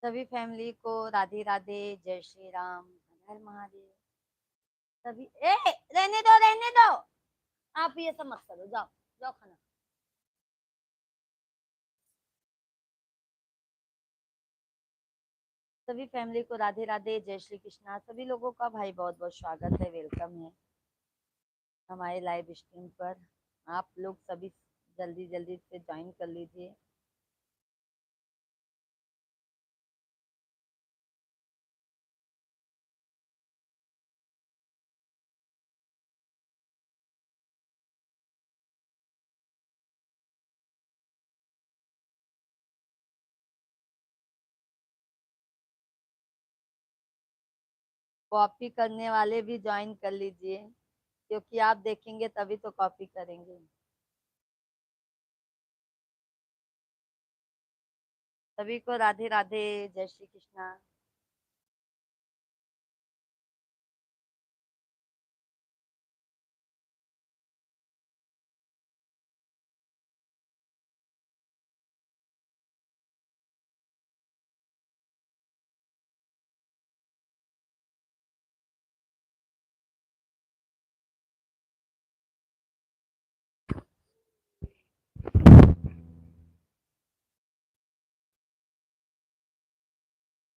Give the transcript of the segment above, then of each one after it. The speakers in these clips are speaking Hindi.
सभी फैमिली को राधे राधे, जय श्री राम, हर हर महादेव। सभी रहने दो, रहने दो। आप ये सब मत करो, जाओ जाओ खाना। सभी फैमिली को राधे राधे, जय श्री कृष्णा। सभी लोगों का भाई बहुत बहुत स्वागत है, वेलकम है हमारे लाइव स्ट्रीम पर। आप लोग सभी जल्दी जल्दी से ज्वाइन कर लीजिए। कॉपी करने वाले भी ज्वाइन कर लीजिए, क्योंकि आप देखेंगे तभी तो कॉपी करेंगे। सभी को राधे राधे, जय श्री कृष्णा।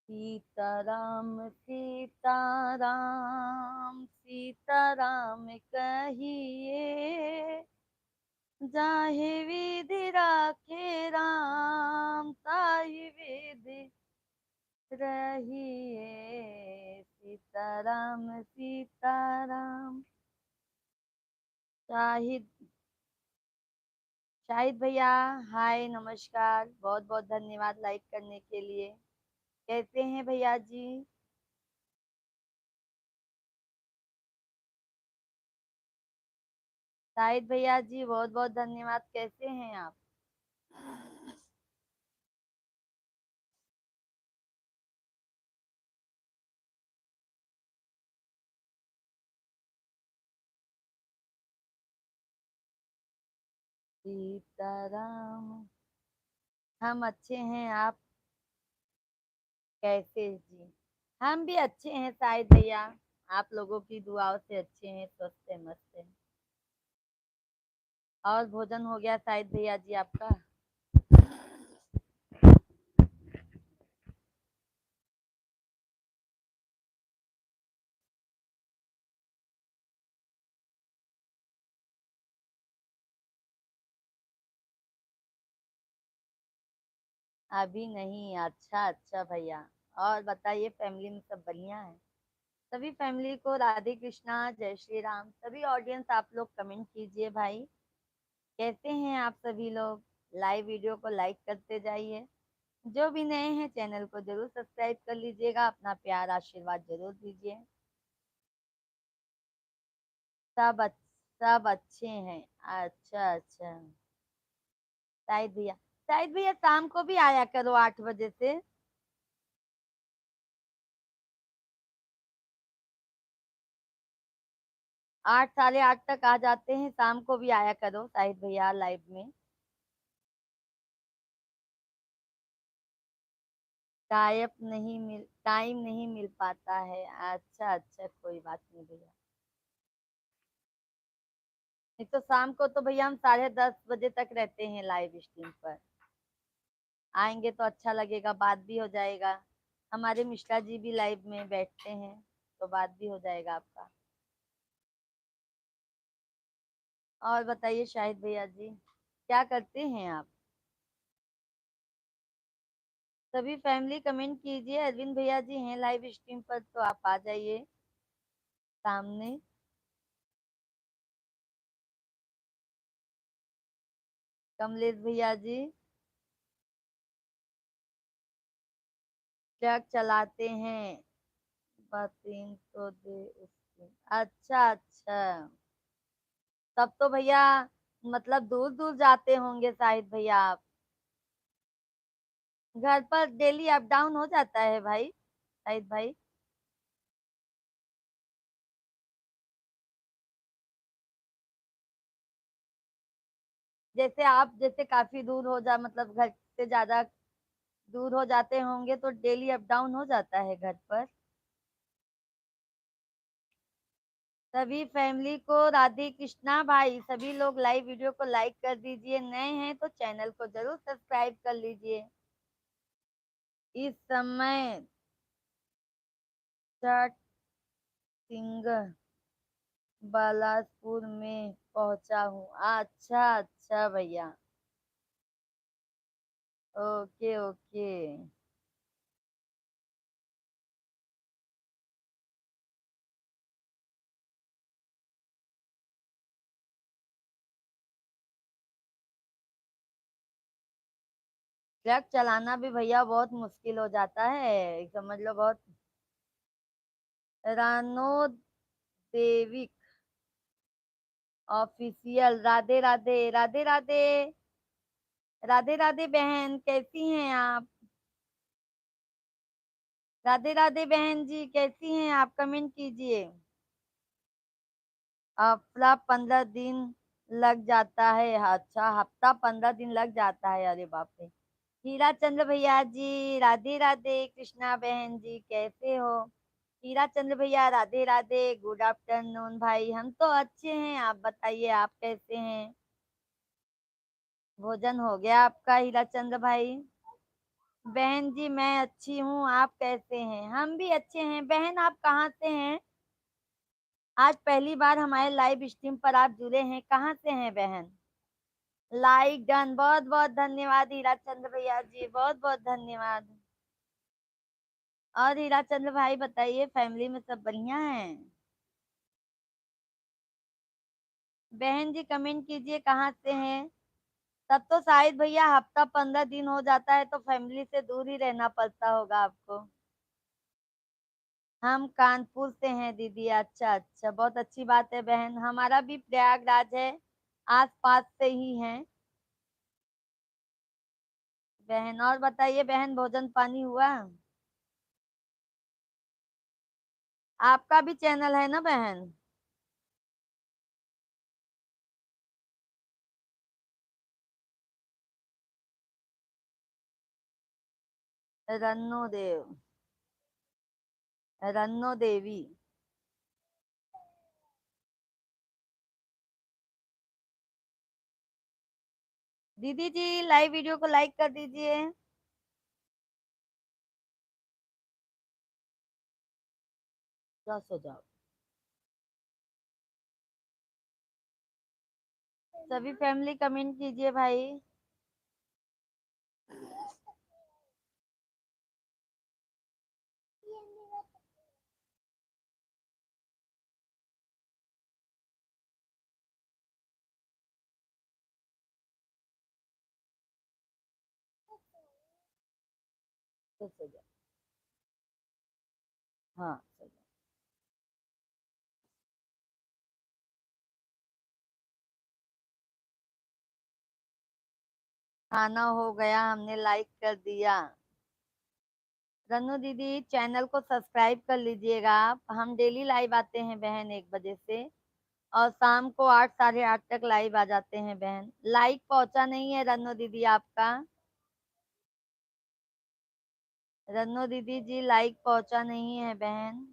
सीताराम सीताराम सीताराम कहिए, जाहि विधि राखे राम, ताहि विधि रहिए। सीताराम सीताराम। शाहिद, शाहिद भैया, हाय नमस्कार, बहुत बहुत धन्यवाद लाइक करने के लिए। कैसे हैं भैया जी? शाहिद भैया जी, बहुत बहुत धन्यवाद। कैसे हैं आप? सीताराम। हम अच्छे हैं, आप कैसे जी? हम भी अच्छे हैं शाहिद भैया, आप लोगों की दुआओं से अच्छे हैं, स्वस्थ है, मस्त है। और भोजन हो गया शाहिद भैया जी आपका? अभी नहीं? अच्छा अच्छा भैया। और बताइए, फैमिली में सब बढ़िया है? सभी फैमिली को राधे कृष्णा, जय श्री राम। सभी ऑडियंस आप लोग कमेंट कीजिए भाई, कैसे हैं आप सभी लोग? लाइव वीडियो को लाइक करते जाइए। जो भी नए हैं चैनल को जरूर सब्सक्राइब कर लीजिएगा, अपना प्यार आशीर्वाद जरूर दीजिए। सब सब अच्छे हैं। अच्छा अच्छा। शायद भैया शाम को भी आया करो 8 बजे से। 8 साढ़े 8 तक आ जाते हैं, शाम को भी आया करो शाहिद भैया लाइव में। टाइम नहीं मिल पाता है। अच्छा अच्छा, कोई बात नहीं भैया। नहीं तो शाम को तो भैया हम 10:30 बजे तक रहते हैं लाइव स्ट्रीम पर। आएंगे तो अच्छा लगेगा, बात भी हो जाएगा। हमारे मिश्रा जी भी लाइव में बैठते हैं, तो बात भी हो जाएगा आपका। और बताइए शाहिद भैया जी, क्या करते हैं आप? सभी फैमिली कमेंट कीजिए। अरविंद भैया जी हैं लाइव स्ट्रीम पर, तो आप आ जाइए सामने। कमलेश भैया जी ट्रक चलाते हैं, बातें तो दे उसकी। अच्छा अच्छा, तब तो भैया मतलब दूर दूर जाते होंगे शाहिद भैया आप। घर पर डेली अप डाउन हो जाता है भाई, शाहिद भाई? जैसे आप जैसे काफी दूर हो जा, मतलब घर से ज्यादा दूर हो जाते होंगे तो डेली अप डाउन हो जाता है घर पर। सभी फैमिली को राधे कृष्णा भाई, सभी लोग लाइव वीडियो को लाइक कर दीजिए, नए हैं तो चैनल को जरूर सब्सक्राइब कर लीजिए। इस समय चट सिंह बालासपुर में पहुंचा हूँ। अच्छा अच्छा भैया, ओके ओके। ट्रक चलाना भी भैया बहुत मुश्किल हो जाता है, समझ लो बहुत। रानो देवी ऑफिशियल, राधे राधे राधे राधे। राधे राधे बहन, कैसी हैं आप? राधे राधे बहन जी, कैसी हैं आप? कमेंट कीजिए। हफ्ता 15 दिन लग जाता है? अच्छा, हफ्ता 15 दिन लग जाता है, अरे बाप रे। हीरा चंद्र भैया जी राधे राधे, कृष्णा बहन जी कैसे हो? हीरा चंद्र भैया राधे राधे, गुड आफ्टरनून भाई। हम तो अच्छे हैं, आप बताइए आप कैसे हैं? भोजन हो गया आपका हीरा चंद्र भाई? बहन जी मैं अच्छी हूँ, आप कैसे हैं? हम भी अच्छे हैं। बहन आप कहाँ से हैं? आज पहली बार हमारे लाइव स्ट्रीम पर आप जुड़े हैं, कहाँ से हैं बहन? लाइक डन, बहुत बहुत धन्यवाद हीरा चंद्र भैया जी, बहुत बहुत धन्यवाद। और हीरा चंद्र भाई बताइए, फैमिली में सब बढ़िया है? बहन जी कमेंट कीजिए कहाँ से हैं। तब तो शायद भैया हफ्ता 15 दिन हो जाता है तो फैमिली से दूर ही रहना पड़ता होगा आपको। हम कानपुर से हैं दीदी। अच्छा अच्छा, बहुत अच्छी बात है बहन, हमारा भी प्रयागराज है, आस पास से ही है बहन। और बताइए बहन, भोजन पानी हुआ? आपका भी चैनल है ना बहन? रन्नो देव, रन्नो देवी। दीदी जी लाइव वीडियो को लाइक कर दीजिए। दस हो जाओ। सभी फैमिली कमेंट कीजिए भाई। दस हो जाओ। हाँ सही। खाना हो गया, हमने लाइक कर दिया। रनु दीदी चैनल को सब्सक्राइब कर लीजिएगा आप, हम डेली लाइव आते हैं बहन 1 बजे से, और शाम को 8 साढ़े 8 तक लाइव आ जाते हैं बहन। लाइक पहुंचा नहीं है रनु दीदी आपका? रनु दीदी जी लाइक पहुंचा नहीं है बहन।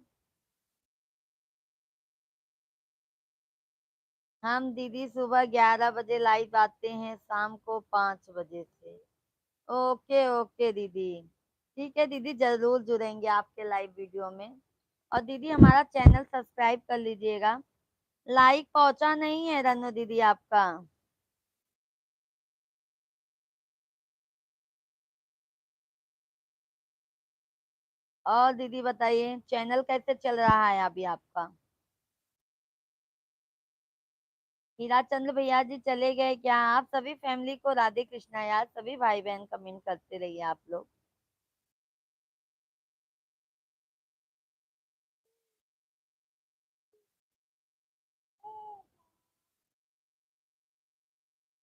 हम दीदी सुबह 11 बजे लाइव आते हैं, शाम को 5 बजे से। ओके ओके दीदी, ठीक है दीदी, जरूर जुड़ेंगे आपके लाइव वीडियो में। और दीदी हमारा चैनल सब्सक्राइब कर लीजिएगा। लाइक पहुंचा नहीं है रनु दीदी आपका? और दीदी बताइए चैनल कैसे चल रहा है अभी आपका? हीरा चंद्र भैया जी चले गए क्या? आप सभी फैमिली को राधे कृष्णा यार, सभी भाई बहन कमेंट करते रहिए आप लोग।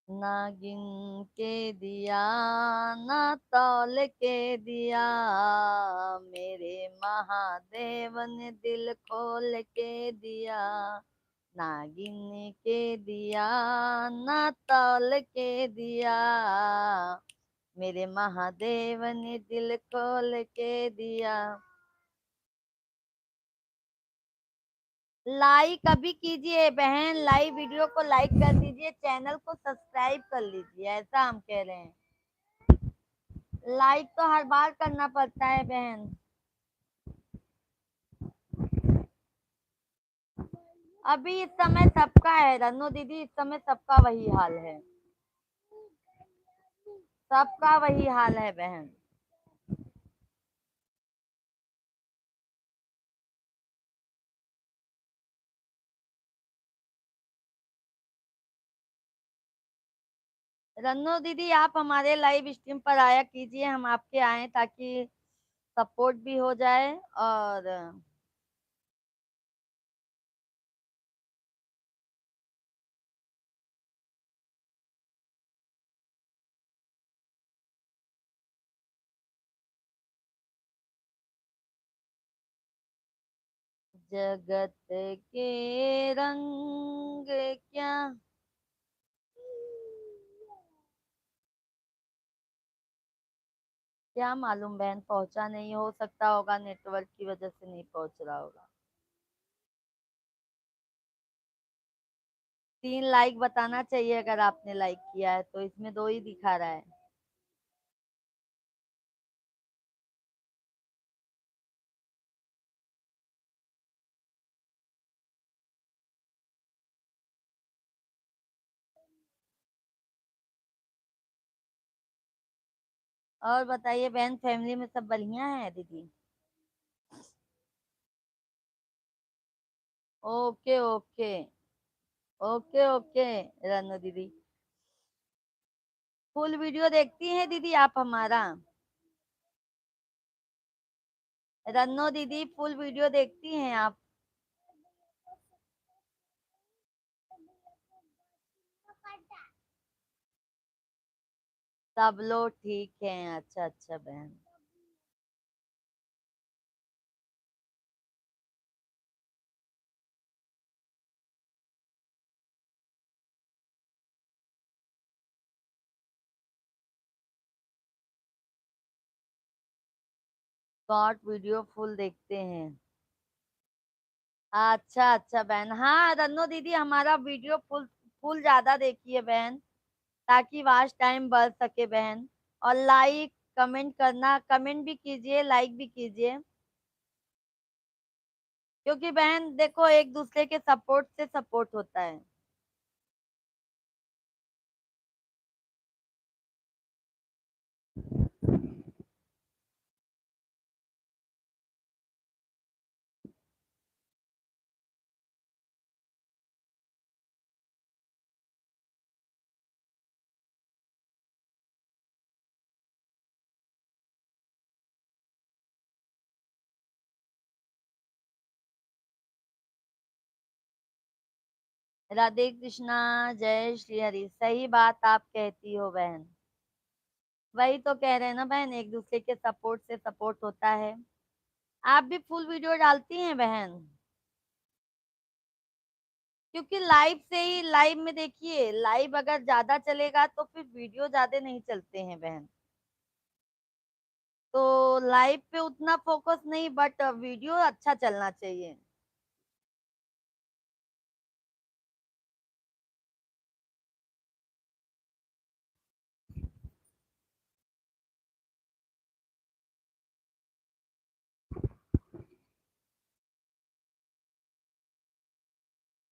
नागिन के दिया ना तौल के दिया, मेरे महादेव ने दिल खोल के दिया। नागिन के दिया ना तौल के दिया, मेरे महादेव ने दिल खोल के दिया। लाइक अभी कीजिए बहन, लाइव वीडियो को लाइक कर दीजिए, चैनल को सब्सक्राइब कर लीजिए, ऐसा हम कह रहे हैं। लाइक तो हर बार करना पड़ता है बहन। अभी इस समय सबका है रन्नू दीदी, इस समय सबका वही हाल है, सबका वही हाल है बहन। रन्नू दीदी आप हमारे लाइव स्ट्रीम पर आया कीजिए, हम आपके आए ताकि सपोर्ट भी हो जाए। और जगत के रंग क्या, क्या मालूम बहन, पहुंचा नहीं, हो सकता होगा नेटवर्क की वजह से नहीं पहुंच रहा होगा। 3 लाइक बताना चाहिए अगर आपने लाइक किया है, तो इसमें 2 ही दिखा रहा है। और बताइए बहन, फैमिली में सब बढ़िया है दीदी? ओके ओके, ओके ओके रनु दीदी। फुल वीडियो देखती हैं दीदी आप हमारा? रन्नो दीदी फुल वीडियो देखती हैं आप? सब लोग ठीक हैं, अच्छा अच्छा बहन। शॉर्ट वीडियो फुल देखते हैं? अच्छा अच्छा बहन, हाँ रन्नो दीदी हमारा वीडियो फुल फुल ज्यादा देखिए बहन, ताकि वॉच टाइम बढ़ सके बहन। और लाइक कमेंट करना, कमेंट भी कीजिए, लाइक भी कीजिए, क्योंकि बहन देखो एक दूसरे के सपोर्ट से सपोर्ट होता है। राधे कृष्णा, जय श्री हरि, सही बात आप कहती हो बहन। वही तो कह रहे हैं ना बहन, एक दूसरे के सपोर्ट से सपोर्ट होता है। आप भी फुल वीडियो डालती हैं बहन? क्योंकि लाइव से ही, लाइव में देखिए, लाइव अगर ज्यादा चलेगा तो फिर वीडियो ज्यादा नहीं चलते हैं बहन। तो लाइव पे उतना फोकस नहीं, बट वीडियो अच्छा चलना चाहिए।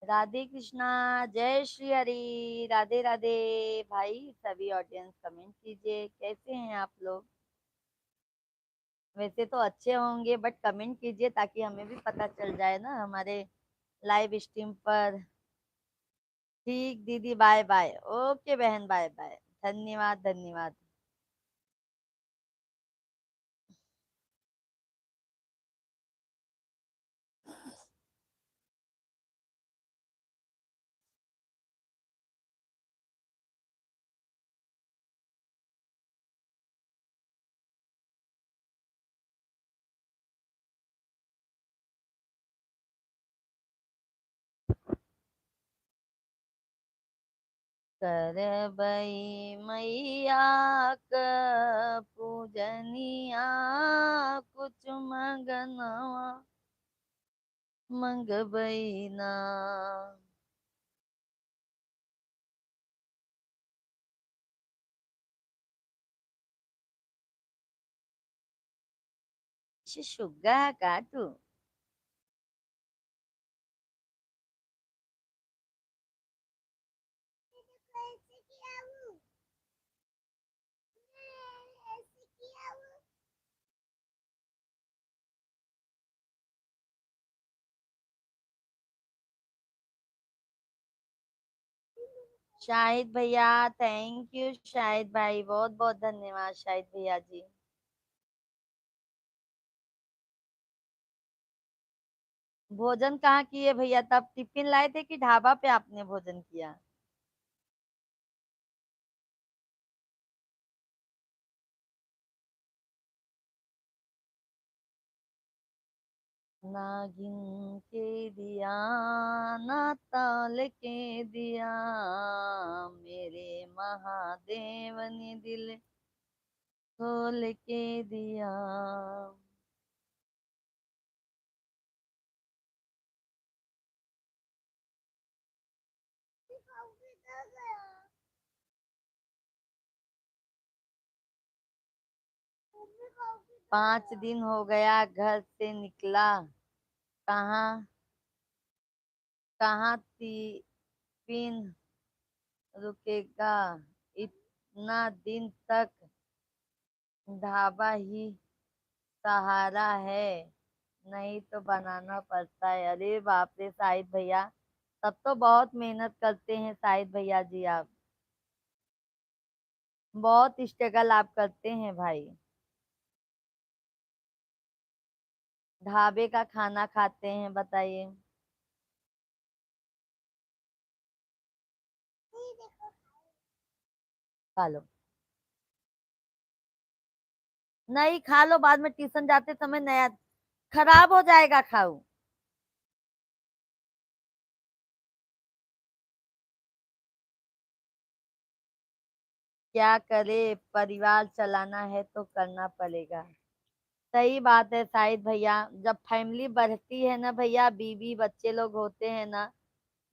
राधे कृष्णा, जय श्री हरि, राधे राधे। भाई सभी ऑडियंस कमेंट कीजिए, कैसे हैं आप लोग? वैसे तो अच्छे होंगे, बट कमेंट कीजिए ताकि हमें भी पता चल जाए ना हमारे लाइव स्ट्रीम पर। ठीक दीदी, बाय बाय। ओके बहन, बाय बाय। धन्यवाद धन्यवाद। करबई मैया क पूजनिया, कुछ मंगनवा मंगबई ना। शुगा काटू। शाहिद भैया, थैंक यू शाहिद भाई, बहुत बहुत धन्यवाद शाहिद भैया जी। भोजन कहाँ किए भैया? तब टिफिन लाए थे कि ढाबा पे आपने भोजन किया? नागिन के दिया, ना ताल के दिया, मेरे महादेव ने दिल खोल के दिया। 5 दिन हो गया घर से निकला, कहाँ कहाँ टिफिन रुकेगा, इतना दिन तक ढाबा ही सहारा है, नहीं तो बनाना पड़ता है। अरे बाप रे शाहिद भैया, तब तो बहुत मेहनत करते हैं शाहिद भैया जी आप, बहुत स्ट्रगल आप करते हैं भाई। ढाबे का खाना खाते हैं, बताइए। खा लो, नहीं खा लो, बाद में ट्यूशन जाते समय नया खराब हो जाएगा, खाओ। क्या करे, परिवार चलाना है तो करना पड़ेगा। सही बात है शाहिद भैया, जब फैमिली बढ़ती है ना भैया, बीवी बच्चे लोग होते हैं ना,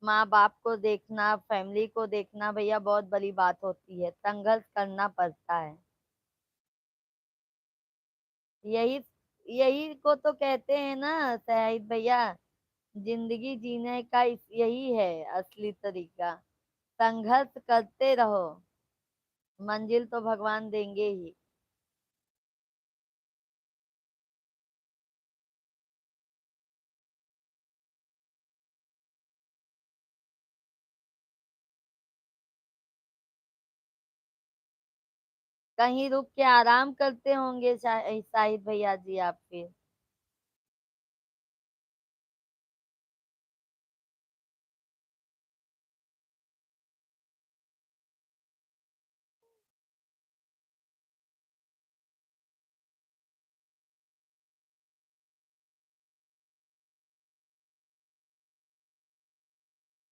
माँ बाप को देखना, फैमिली को देखना भैया बहुत बड़ी बात होती है, संघर्ष करना पड़ता है। यही यही को तो कहते हैं ना शाहिद भैया, जिंदगी जीने का यही है असली तरीका, संघर्ष करते रहो, मंजिल तो भगवान देंगे ही। कहीं रुक के आराम करते होंगे शाहिद भैया जी आप फिर।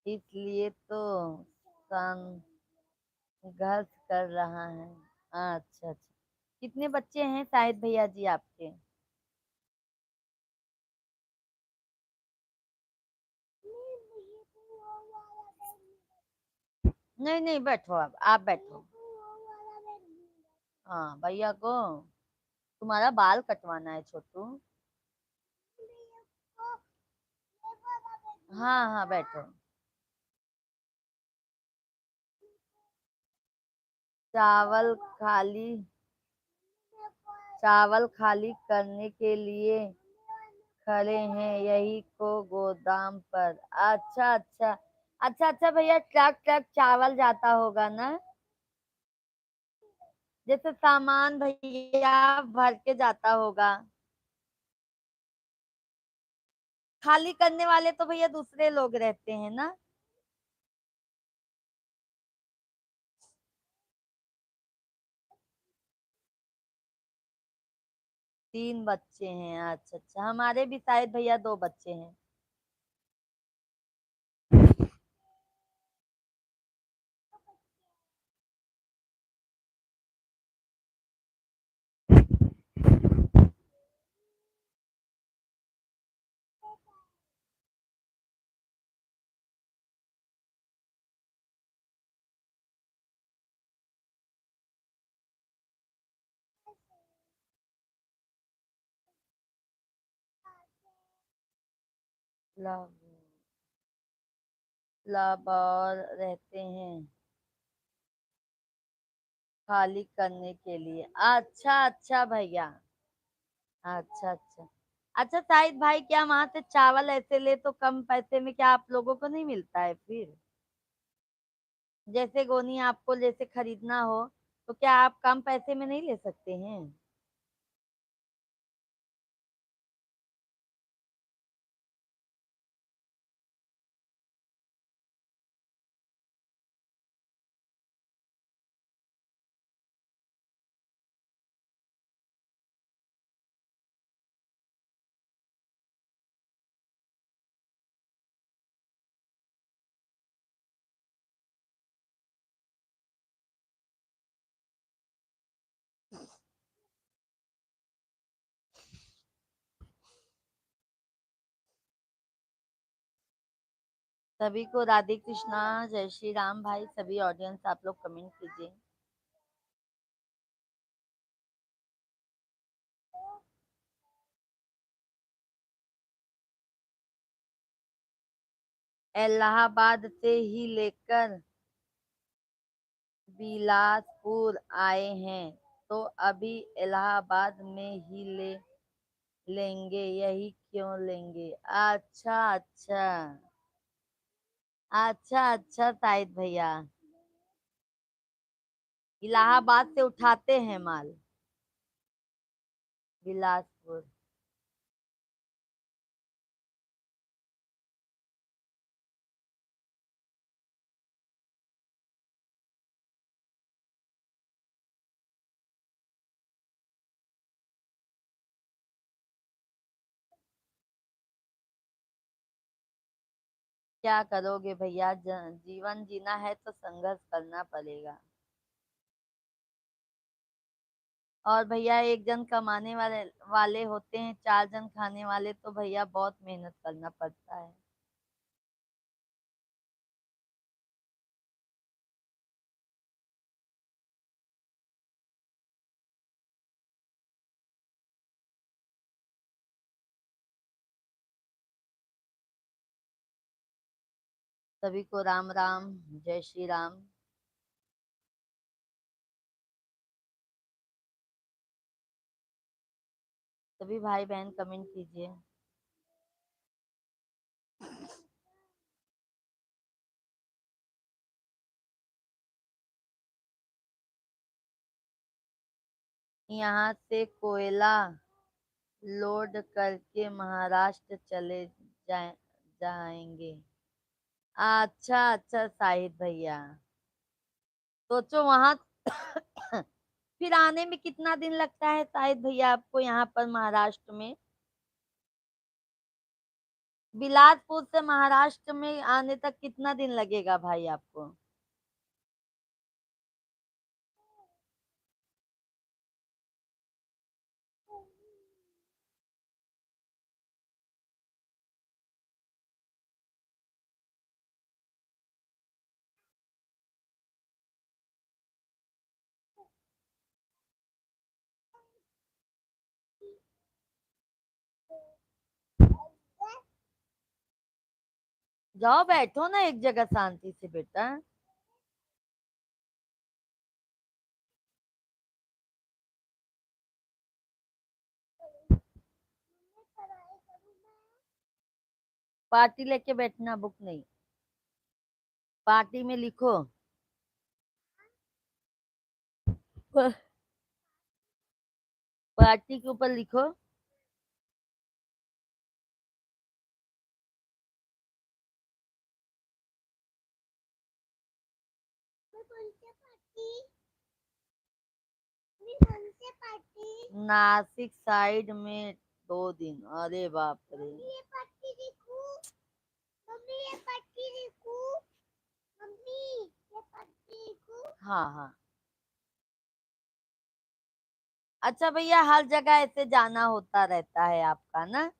इसलिए तो संघर्ष कर रहा है। अच्छा अच्छा, कितने बच्चे हैं शाहिद भैया जी आपके? नहीं नहीं, बैठो, आप बैठो। हाँ भैया को तुम्हारा बाल कटवाना है छोटू। हाँ हाँ बैठो। चावल खाली चावल खाली करने के लिए खड़े हैं यही को गोदाम पर। अच्छा अच्छा, अच्छा अच्छा भैया, ट्रक ट्रक चावल जाता होगा ना, जैसे सामान भैया भर के जाता होगा। खाली करने वाले तो भैया दूसरे लोग रहते हैं ना। 3 बच्चे हैं, अच्छा अच्छा, हमारे भी शायद भैया 2 बच्चे हैं। लब लब और रहते हैं खाली करने के लिए। अच्छा अच्छा भैया। अच्छा अच्छा। अच्छा शाहिद भाई, क्या वहां से चावल ऐसे ले तो कम पैसे में क्या आप लोगों को नहीं मिलता है फिर? जैसे गोनी आपको जैसे खरीदना हो तो क्या आप कम पैसे में नहीं ले सकते हैं? सभी को राधे कृष्णा, जय श्री राम भाई। सभी ऑडियंस आप लोग कमेंट कीजिए। इलाहाबाद से ही लेकर बिलासपुर आए हैं तो अभी इलाहाबाद में ही ले लेंगे, यही क्यों लेंगे? अच्छा अच्छा। अच्छा अच्छा शाहिद भैया, इलाहाबाद से उठाते हैं माल बिलासपुर। क्या करोगे भैया, जीवन जीना है तो संघर्ष करना पड़ेगा। और भैया एक जन कमाने वाले वाले होते हैं, चार जन खाने वाले, तो भैया बहुत मेहनत करना पड़ता है। सभी को राम राम, जय श्री राम। सभी भाई बहन कमेंट कीजिए। यहाँ से कोयला लोड करके महाराष्ट्र चले जाएंगे। अच्छा अच्छा शाहिद भैया, सोचो वहां फिर आने में कितना दिन लगता है शाहिद भैया आपको यहाँ पर महाराष्ट्र में? बिलासपुर से महाराष्ट्र में आने तक कितना दिन लगेगा भाई आपको? जाओ बैठो ना एक जगह शांति से बेटा। पार्टी लेके बैठना, बुक नहीं। पार्टी में लिखो। प- पार्टी के ऊपर लिखो। नासिक साइड में 2 दिन, अरे बाप रे। हाँ हाँ। अच्छा भैया, हर जगह ऐसे जाना होता रहता है आपका ना?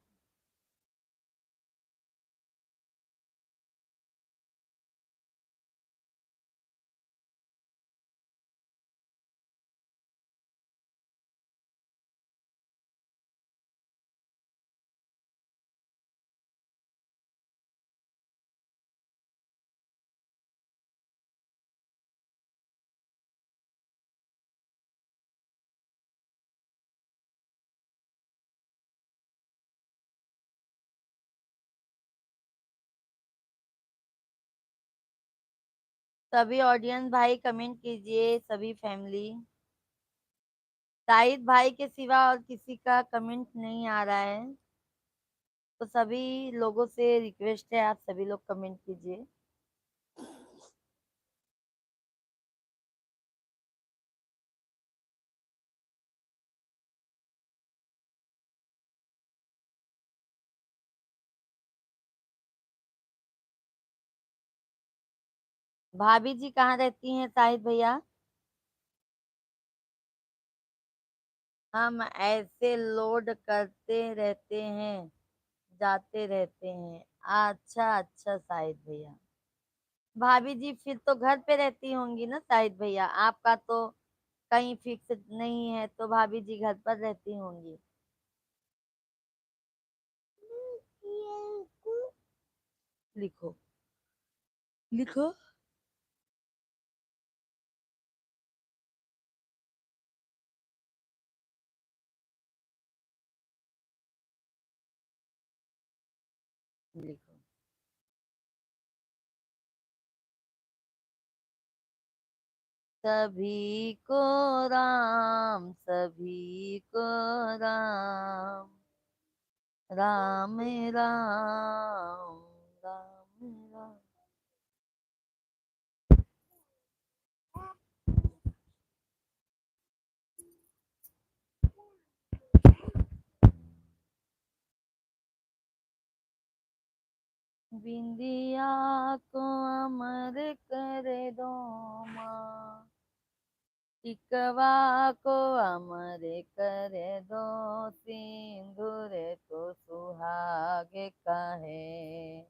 सभी ऑडियंस भाई कमेंट कीजिए, सभी फैमिली। शाहिद भाई के सिवा और किसी का कमेंट नहीं आ रहा है, तो सभी लोगों से रिक्वेस्ट है, आप सभी लोग कमेंट कीजिए। भाभी जी कहाँ रहती हैं शाहिद भैया? हम ऐसे लोड करते रहते हैं, जाते रहते हैं। अच्छा अच्छा शाहिद भैया। भाभी जी फिर तो घर पे रहती होंगी ना शाहिद भैया, आपका तो कहीं फिक्स नहीं है, तो भाभी जी घर पर रहती होंगी। लिखो, लिखो। लिखो। सभी को राम, सभी को राम, राम राम, राम राम। बिंदिया को अमर कर दो माँ, टिकवा को अमर कर दो, सिंदूर तो सुहाग का है,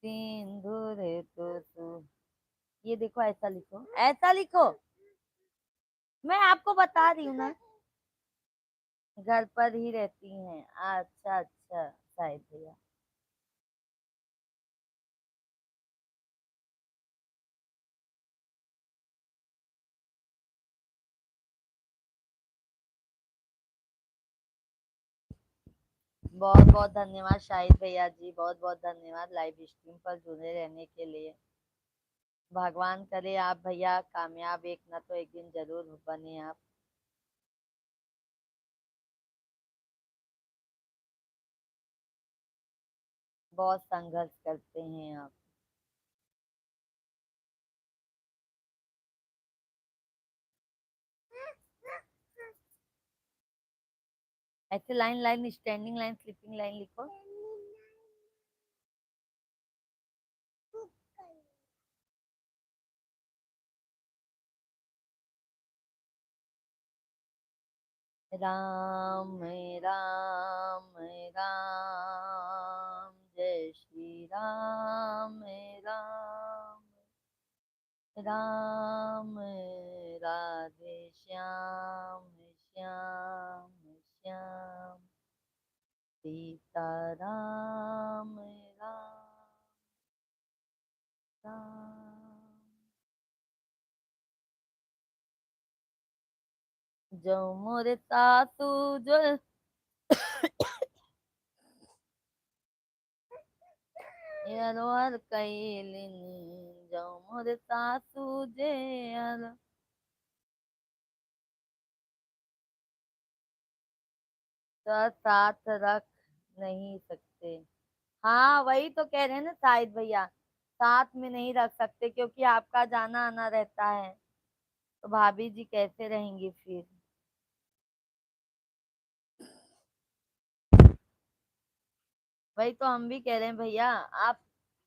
सिंदूर तो ये देखो, ऐसा लिखो, ऐसा लिखो। मैं आपको बता रही हूँ ना, घर पर ही रहती हैं। अच्छा अच्छा शायद भैया। बहुत बहुत धन्यवाद शाहिद भैया जी, बहुत बहुत धन्यवाद लाइव स्ट्रीम पर जुड़े रहने के लिए। भगवान करे आप भैया कामयाब एक ना तो एक दिन जरूर बने आप। बहुत संघर्ष करते हैं आप। ऐसे line line, standing line, sleeping line लिखो। राम राम, राम जय श्री राम, राम राम, राधे श्याम, श्याम श्याम, सीता राम, राम राम। जो मोरे सासू जो यार कैलिनी, जो मोरे सासू जे यार का साथ रख नहीं सकते। हाँ वही तो कह रहे हैं ना शाहिद भैया, साथ में नहीं रख सकते क्योंकि आपका जाना आना रहता है, तो भाभी जी कैसे रहेंगी फिर। वही तो हम भी कह रहे हैं भैया, आप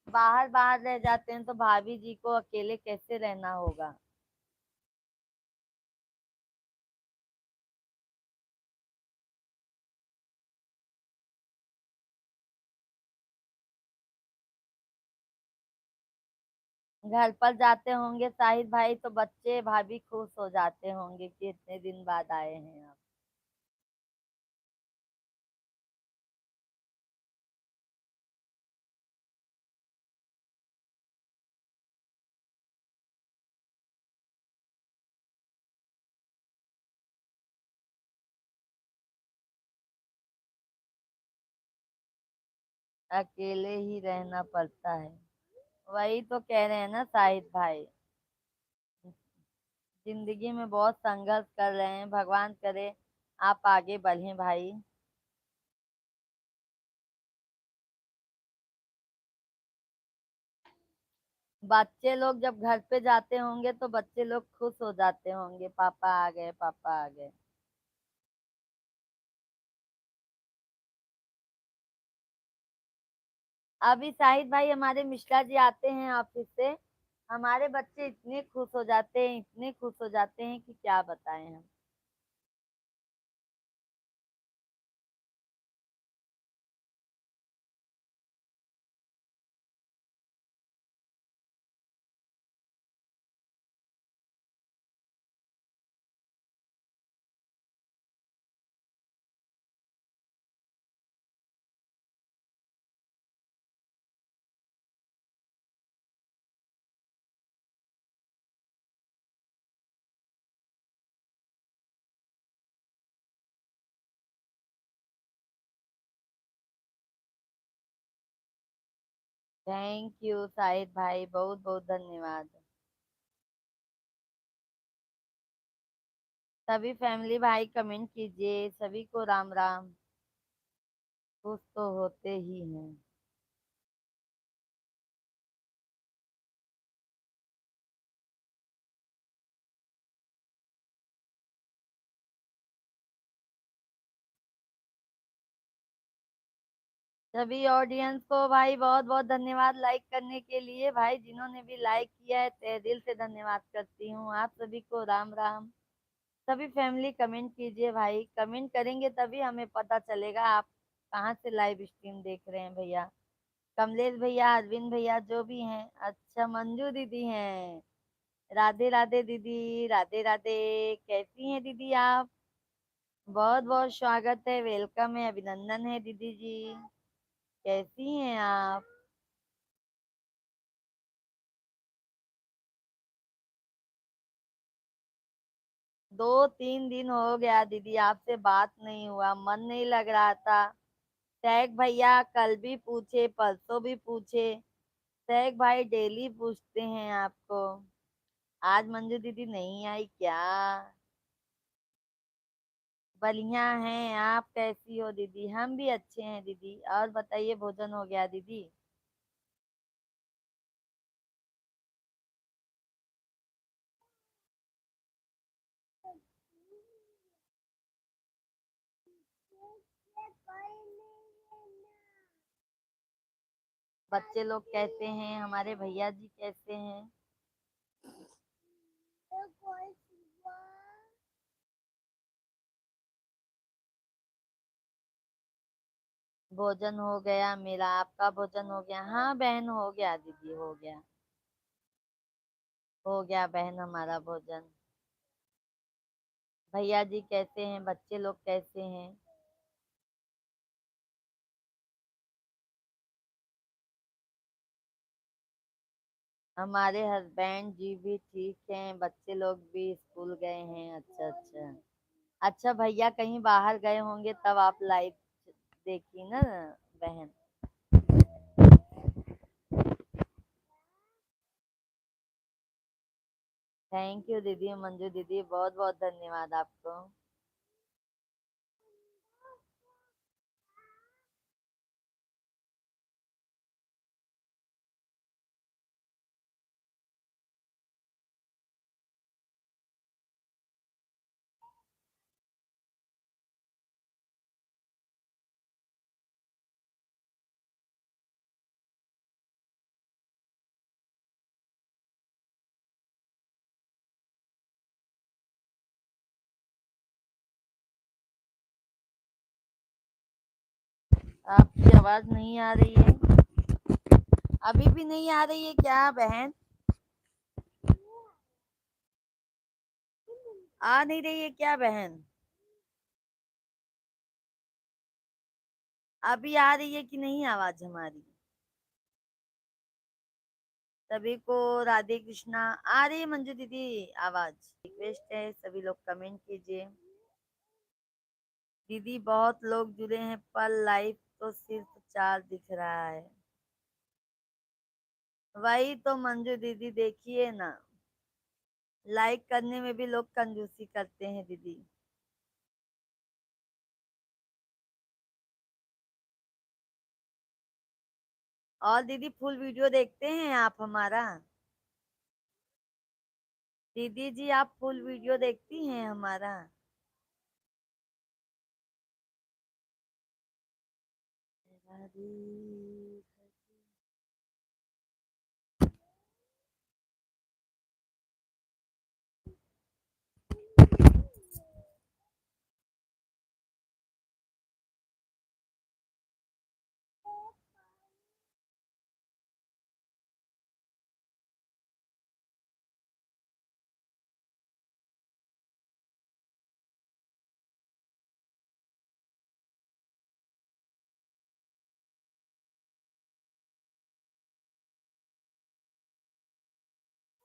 बाहर बाहर रह जाते हैं तो भाभी जी को अकेले कैसे रहना होगा। घर पर जाते होंगे शाहिद भाई तो बच्चे भाभी खुश हो जाते होंगे कि इतने दिन बाद आए हैं आप। अकेले ही रहना पड़ता है। वही तो कह रहे हैं ना शाहिद भाई, जिंदगी में बहुत संघर्ष कर रहे हैं, भगवान करे आप आगे बढ़ें भाई। बच्चे लोग जब घर पे जाते होंगे तो बच्चे लोग खुश हो जाते होंगे, पापा आ गए, पापा आ गए। अभी शाहिद भाई हमारे मिश्रा जी आते हैं ऑफिस से, हमारे बच्चे इतने खुश हो जाते हैं, इतने खुश हो जाते हैं कि क्या बताएं हम। थैंक यू शाहिद भाई, बहुत बहुत धन्यवाद। सभी फैमिली भाई कमेंट कीजिए, सभी को राम राम। खुश तो होते ही हैं। सभी ऑडियंस को भाई बहुत बहुत धन्यवाद लाइक करने के लिए, भाई जिन्होंने भी लाइक किया है तहे दिल से धन्यवाद करती हूँ। आप सभी को राम राम। सभी फैमिली कमेंट कीजिए भाई, कमेंट करेंगे तभी हमें पता चलेगा आप कहाँ से लाइव स्ट्रीम देख रहे हैं भैया। कमलेश भैया, अरविंद भैया जो भी हैं, अच्छा मंजू दीदी हैं। राधे राधे दीदी, राधे राधे। कैसी हैं दीदी आप? बहुत बहुत स्वागत है, वेलकम है, अभिनंदन है दीदी जी। कैसी हैं आप? 2-3 दिन हो गया दीदी, आपसे बात नहीं हुआ, मन नहीं लग रहा था। सैक भैया कल भी पूछे, परसों भी पूछे। सैक भाई डेली पूछते हैं आपको। आज मंजू दीदी नहीं आई क्या? बढ़िया हैं, आप कैसी हो दीदी? हम भी अच्छे हैं दीदी। और बताइए, भोजन हो गया दीदी? बच्चे लोग कैसे हैं? हमारे भैया जी कैसे हैं? भोजन हो गया मेरा, आपका भोजन हो गया? हाँ बहन, हो गया दीदी, हो गया। हो गया बहन हमारा भोजन। भैया जी कैसे हैं? बच्चे लोग कैसे हैं? हमारे हस्बैंड जी भी ठीक हैं, बच्चे लोग भी स्कूल गए हैं। अच्छा अच्छा। अच्छा भैया कहीं बाहर गए होंगे तब आप लाइव देखी ना बहन। थैंक यू दीदी, मंजू दीदी बहुत बहुत धन्यवाद आपको। आपकी आवाज नहीं आ रही है? अभी भी नहीं आ रही है क्या बहन? आ नहीं रही है क्या बहन? अभी आ रही है कि नहीं आवाज हमारी? सभी को राधे कृष्णा। आ रही है मंजू दीदी आवाज? रिक्वेस्ट है सभी लोग कमेंट कीजिए। दीदी बहुत लोग जुड़े हैं पर लाइव तो सिर्फ 4 दिख रहा है। वही तो मंजू दीदी देखिए ना, लाइक करने में भी लोग कंजूसी करते हैं दीदी। और दीदी फुल वीडियो देखते हैं आप हमारा? दीदी जी आप फुल वीडियो देखती हैं हमारा?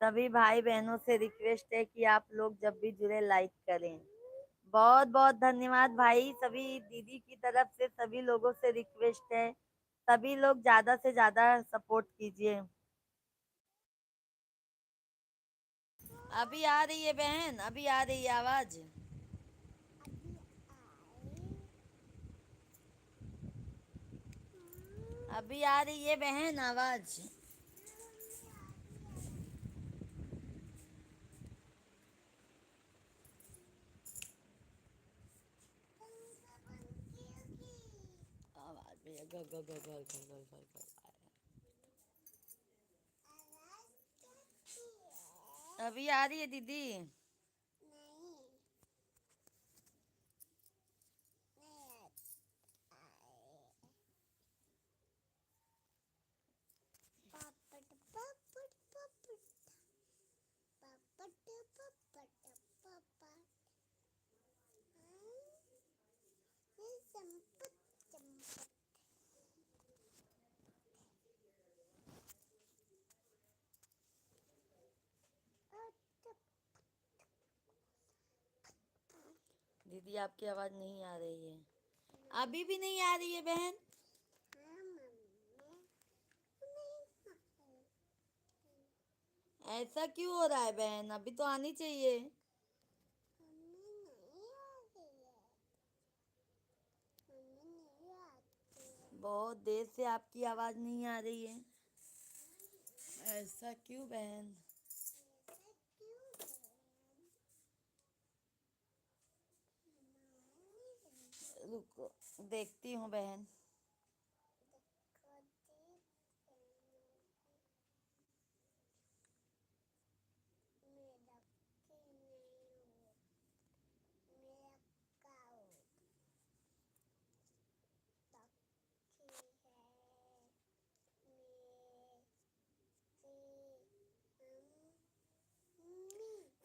सभी भाई बहनों से रिक्वेस्ट है कि आप लोग जब भी जुड़े लाइक करें। बहुत बहुत धन्यवाद भाई। सभी दीदी की तरफ से सभी लोगों से रिक्वेस्ट है, सभी लोग ज्यादा से ज्यादा सपोर्ट कीजिए। अभी आ रही है बहन, अभी आ रही है आवाज। अभी आ रही है बहन आवाज। आवाज भी है, ग ग ग ग ग ग ग ग। अभी आ रही है दीदी। दीदी आपकी आवाज नहीं आ रही है, अभी भी नहीं आ रही है बहन। ऐसा क्यों हो रहा है बहन, अभी तो आनी चाहिए। बहुत देर से आपकी आवाज नहीं आ रही है, ऐसा क्यों बहन? रुको देखती हूँ बहन।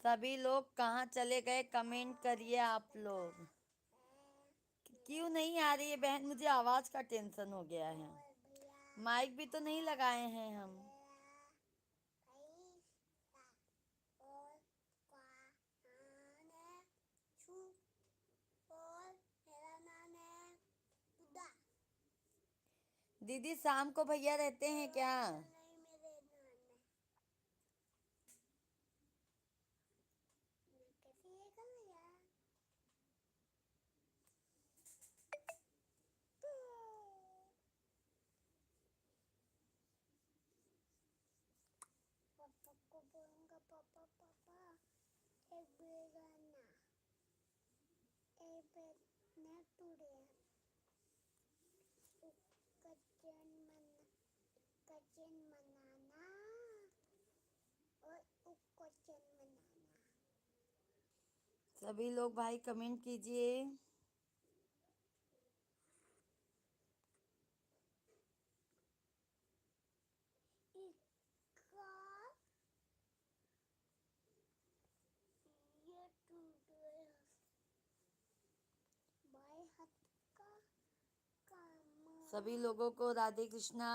सभी लोग कहाँ चले गए, कमेंट करिए आप लोग। क्यों नहीं आ रही है बहन, मुझे आवाज का टेंशन हो गया है। माइक भी तो नहीं लगाए हैं हम। दीदी शाम को भैया रहते हैं क्या? पापा को बोलूंगा, पापा पापा एक बेगाना एक बेगना टुडे कचन मनाना और कचन मनाना। सभी लोग भाई कमेंट कीजिए। सभी लोगों को राधे कृष्णा।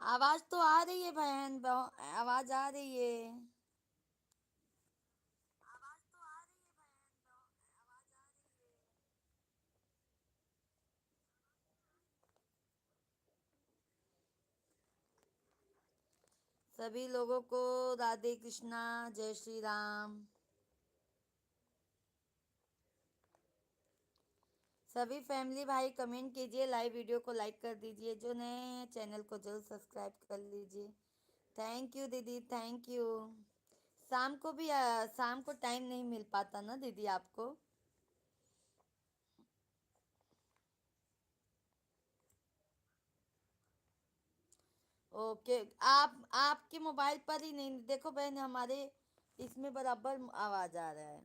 आवाज तो आ रही है बहन, आवाज आ रही है। सभी लोगों को राधे कृष्णा, जय श्री राम। सभी फैमिली भाई कमेंट कीजिए, लाइव वीडियो को लाइक कर दीजिए, जो नए हैं चैनल को जरूर सब्सक्राइब कर लीजिए। थैंक यू दीदी, थैंक यू। शाम को टाइम नहीं मिल पाता ना दीदी आपको। ओके, आप आपके मोबाइल पर ही नहीं देखो बहन, हमारे इसमें बराबर आवाज आ रहा है।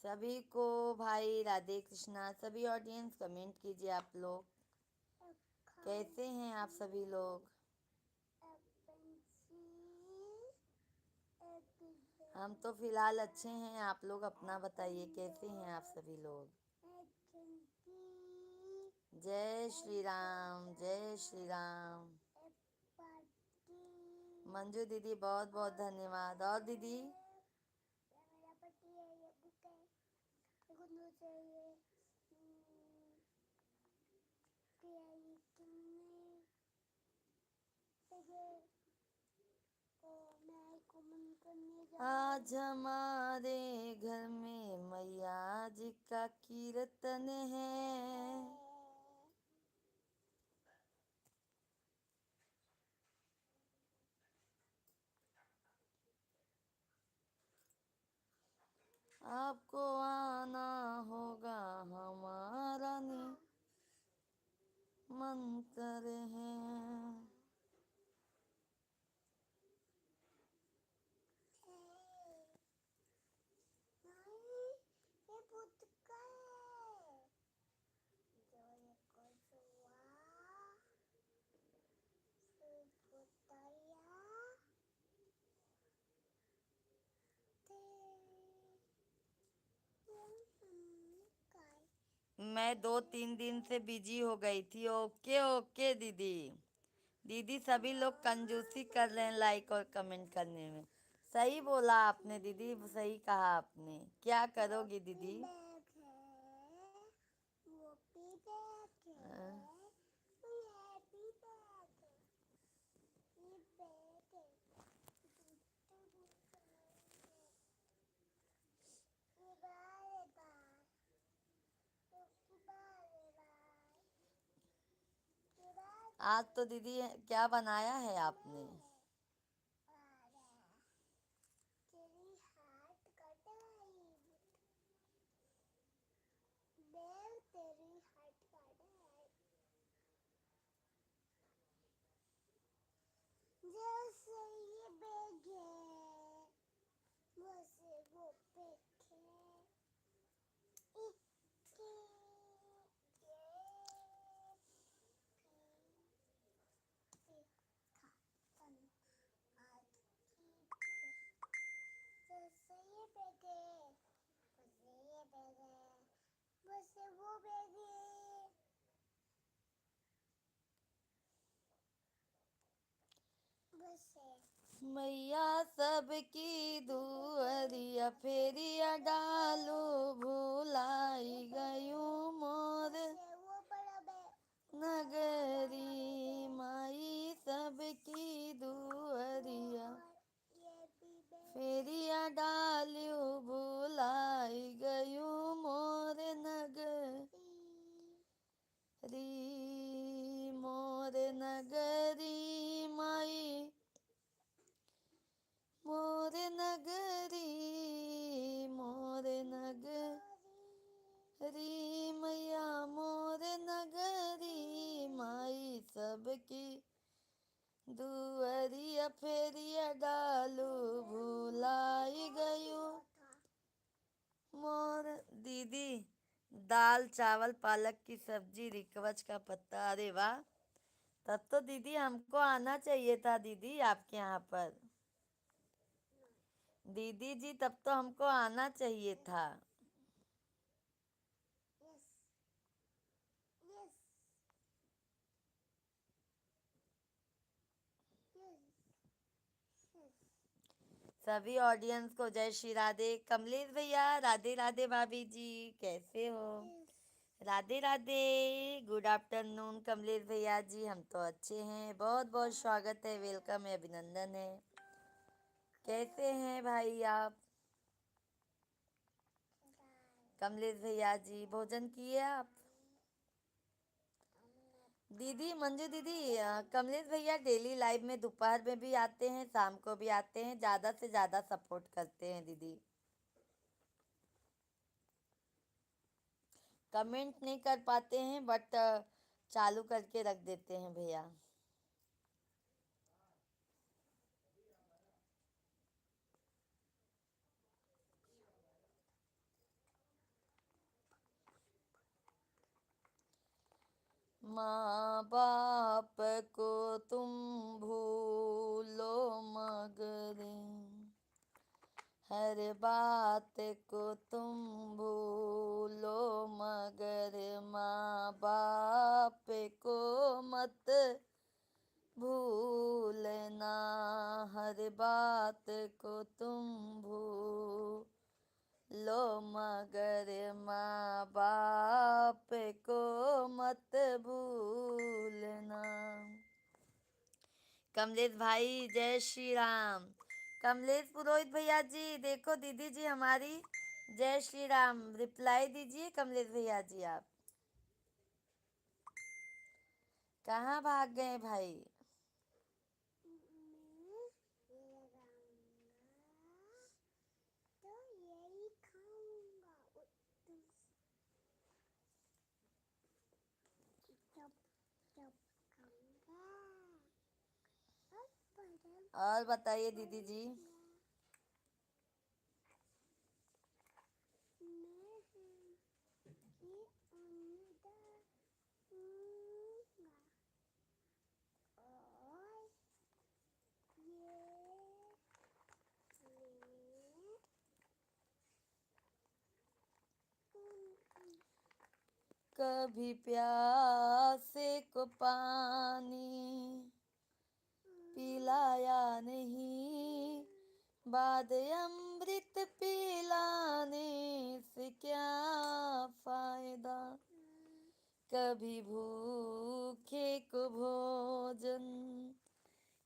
सभी को भाई राधे कृष्णा। सभी ऑडियंस कमेंट कीजिए आप लोग, कैसे हैं आप सभी लोग। हम तो फिलहाल अच्छे हैं, आप लोग अपना बताइए कैसे हैं आप सभी लोग। जय श्री राम, जय श्री राम। मंजू दीदी बहुत बहुत धन्यवाद। और दीदी आज हमारे घर में मैया जी का कीर्तन है। आपको आना होगा, हमारा निमंत्रण है। मैं 2-3 दिन से बिजी हो गई थी। ओके ओके दीदी। दीदी सभी लोग कंजूसी कर रहे हैं लाइक और कमेंट करने में। सही बोला आपने दीदी, सही कहा आपने। क्या करोगी दीदी। आज तो दीदी क्या बनाया है आपने। मैया सबकी दुअरिया फेरिया डालो, भुलाई गयूं मोर नगरी। माई सबकी दुअरिया फेरिया डालियो, भुलाई गयूं मोर नगरी। मोर नगरी माई, मोर नगरी, मोर नगरी मैया, मोर नगरी। माई सबकी दुअरिया फेरिया डालू, भुलाई गयो मोर। दीदी दाल चावल पालक की सब्जी रिकवच का पत्ता, अरे वाह। तब तो दीदी हमको आना चाहिए था दीदी आपके यहाँ पर। दीदी जी तब तो हमको आना चाहिए था। सभी ऑडियंस को जय श्री राधे। कमलेश भैया राधे राधे। भाभी जी कैसे हो। राधे राधे। गुड आफ्टरनून कमलेश भैया जी, हम तो अच्छे हैं। बहुत बहुत स्वागत है, वेलकम है, अभिनंदन है। कैसे हैं भाई आप? कमलेश भैया जी, भोजन किए आप? दीदी मंजू दीदी, कमलेश भैया डेली लाइव में दोपहर में भी आते हैं, शाम को भी आते हैं, ज़्यादा से ज़्यादा सपोर्ट करते हैं दीदी। कमेंट नहीं कर पाते हैं बट चालू करके रख देते हैं भैया। माँ बाप को तुम भूलो मगर हर बात को तुम भूलो मगर माँ बाप को मत भूलना। हर बात को तुम भूलो मगर माँ बाप को मत भूलना। कमलेश भाई जय श्री राम। कमलेश पुरोहित भैया जी, देखो दीदी जी हमारी जय श्री राम रिप्लाई दीजिए। कमलेश भैया जी आप कहाँ भाग गए भाई? और बताइए दीदी जी। कभी प्यासे को पानी पिलाया नहीं, बाद अमृत पिलाने से क्या फायदा। कभी भूखे को भोजन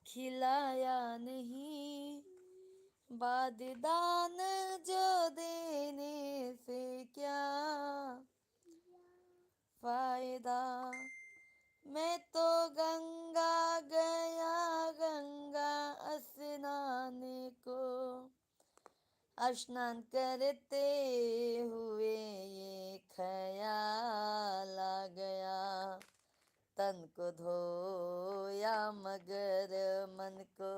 खिलाया नहीं, बाद दान जो देने से क्या फायदा। मैं तो गंगा गया गंगा स्नान को, स्नान करते हुए ये ख्याल आ गया। तन को धोया मगर मन को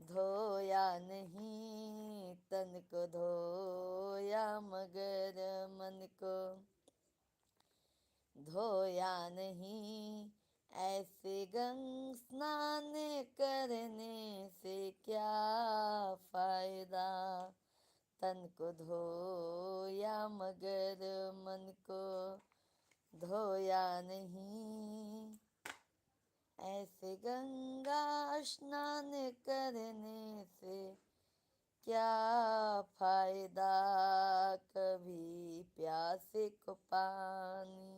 धोया नहीं, तन को धोया मगर मन को धोया नहीं। ऐसे गंग स्नान करने से क्या फायदा। तन को धोया मगर मन को धोया नहीं। ऐसे गंगा स्नान करने से क्या फायदा। कभी प्यासे को पानी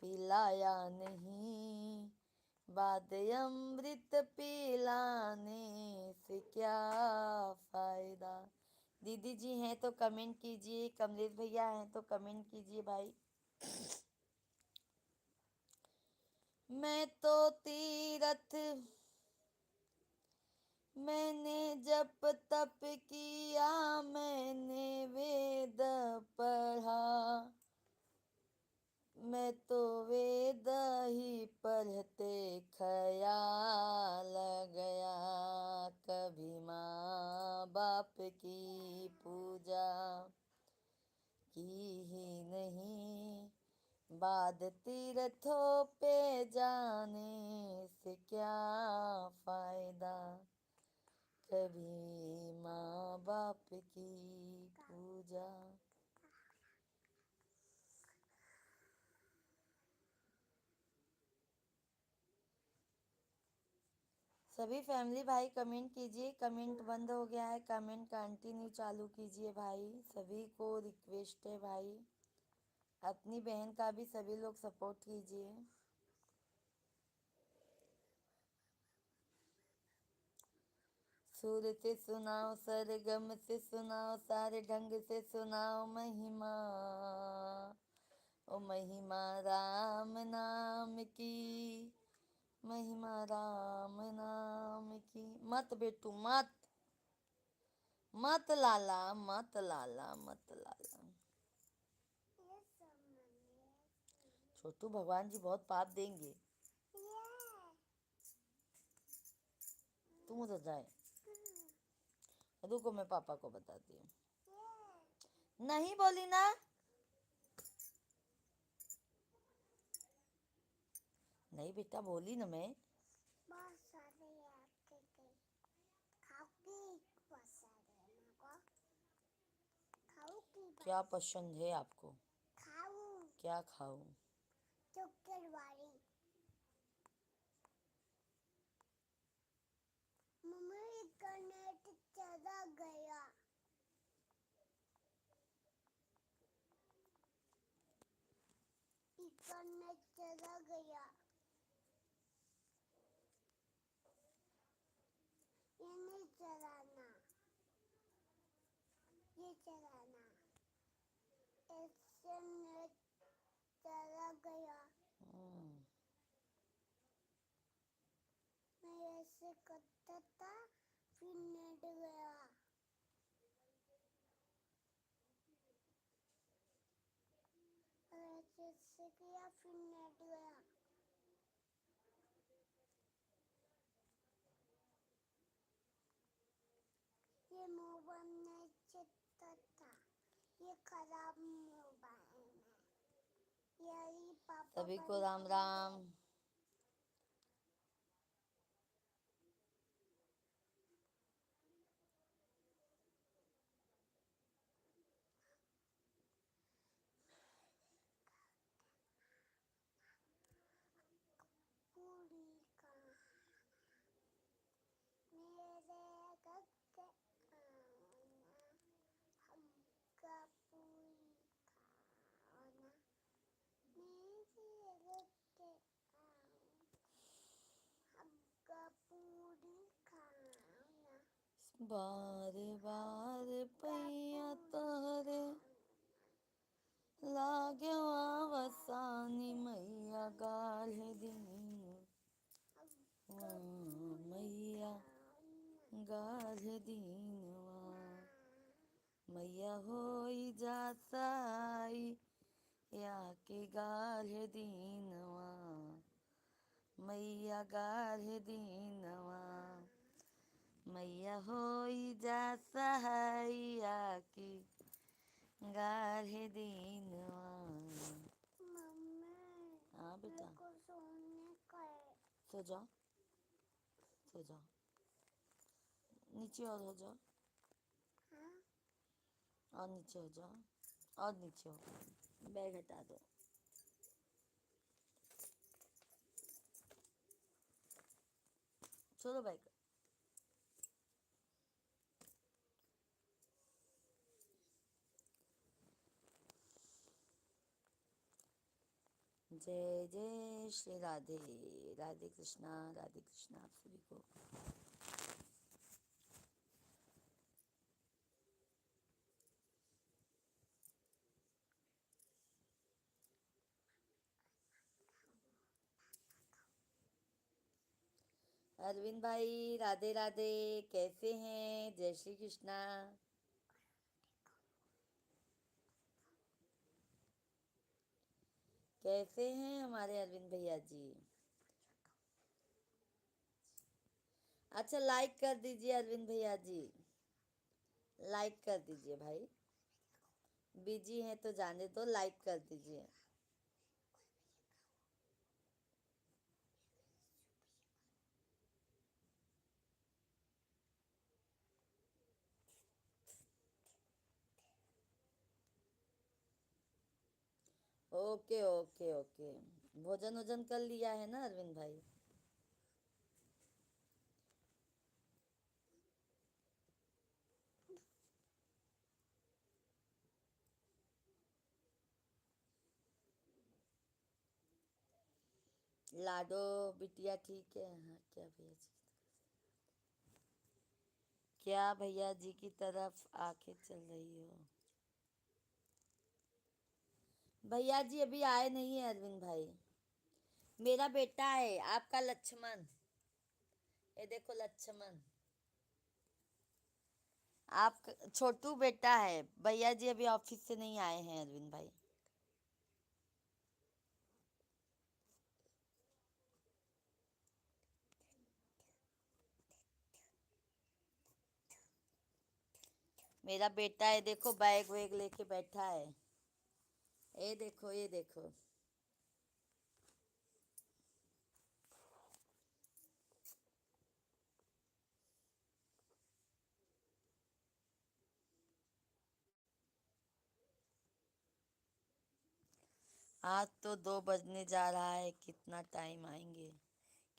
पिलाया नहीं, बाद अमृत पिलाने से क्या फायदा। दीदी जी हैं तो कमेंट कीजिए, कमलेश भैया हैं तो कमेंट कीजिए भाई। मैं तो तीरथ मैंने जप तप किया, मैंने वेद पढ़ा। मैं तो वेद ही पढ़ते ख्याल गया। कभी माँ बाप की पूजा की ही नहीं, बाद तीर्थों पे जाने से क्या फायदा। कभी माँ बाप की पूजा। सभी फैमिली भाई कमेंट कीजिए। कमेंट बंद हो गया है, कमेंट कंटिन्यू चालू कीजिए भाई। सभी को रिक्वेस्ट है भाई। अपनी बहन का भी सभी लोग सपोर्ट कीजिए। सुर से सुनाओ, सरगम से सुनाओ, सारे ढंग से सुनाओ महिमा। ओ महिमा राम नाम की, महिमा राम नाम की। मत बेटू मत, मत लाला, मत लाला, मत लाला। छोटू भगवान जी बहुत पाप देंगे। तुम उधर जाए, रुको मैं पापा को बताती हूँ। नहीं बोली ना। नहीं बेटा बोली ना मैं। बहुत सारे आपके खाओगी, बहुत सारे खाओगी। क्या पसंद है आपको? खाऊं। क्या खाऊं? चुकरवारी। मम्मी इंटरनेट चला गया। इंटरनेट चला गया। ये नहीं चलाना, ये चलाना। इससे नेट चला गया। मैं ऐसे करता था, फिर नेट गया। और ऐसे किया, फिर नेट गया। ये मोबाइल नहीं चलता था, ये खराब मोबाइल है। यही पापा सभी को राम राम। पूरी का मेरे घर के आना, हमका पूरी खाना। मेरे घर के आना, हमका पूरी खाना। बार बार पैया तोरे लाग्यो आवसानी मैया गाढ़े दिन। मैया गाढ़े दीनवा, मैया होई जासाई या के गाढ़े दीनवा, मैया गाढ़े दीनवा, मैया होई जासाई या के गाढ़े दीनवा। हाँ बेटा सो जाओ, सो जाओ, नीचे और हो जाओ। हाँ? और नीचे हो जाओ, और नीचे हो। बैग हटा दो। छोड़ो बैग। जय जय श्री राधे, राधे कृष्णा, राधे कृष्णा आप सभी को। अरविंद भाई राधे राधे, कैसे हैं? जय श्री कृष्णा। कैसे हैं हमारे अरविंद भैया जी? अच्छा लाइक कर दीजिए अरविंद भैया जी, लाइक कर दीजिए भाई। बिजी हैं तो जाने दो, लाइक कर दीजिए। Okay okay okay. भोजन वोजन कर लिया है ना अरविंद भाई? लाडो बिटिया ठीक है? हाँ क्या भैया जी, क्या भैया जी की तरफ आके चल रही हो? भैया जी अभी आए नहीं है अरविंद भाई। मेरा बेटा है आपका लक्ष्मण। ये देखो लक्ष्मण। आप छोटू बेटा है। भैया जी अभी ऑफिस से नहीं आए हैं अरविंद भाई। मेरा बेटा है देखो बैग वैग लेके बैठा है। ये देखो ये देखो। आज तो 2 बजने जा रहा है, कितना टाइम आएंगे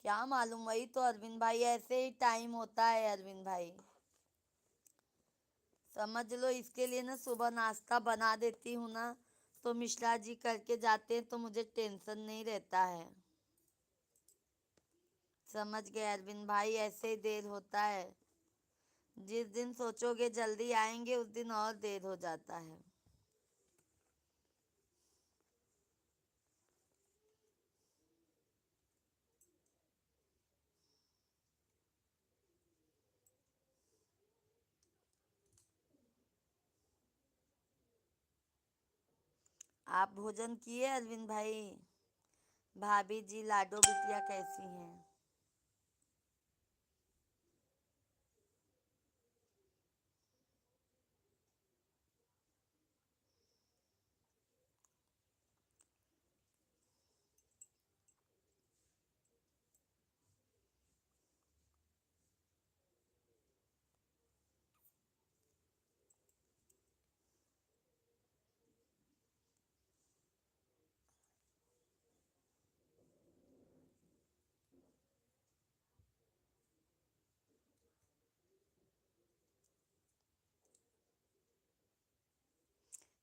क्या मालूम। वही तो अरविंद भाई, ऐसे ही टाइम होता है अरविंद भाई। समझ लो इसके लिए ना सुबह नाश्ता बना देती हूँ ना, तो मिश्रा जी करके जाते हैं तो मुझे टेंशन नहीं रहता है। समझ गए अरविंद भाई, ऐसे ही देर होता है। जिस दिन सोचोगे जल्दी आएंगे उस दिन और देर हो जाता है। आप भोजन किए अरविंद भाई? भाभी जी लाडो बिटिया कैसी हैं?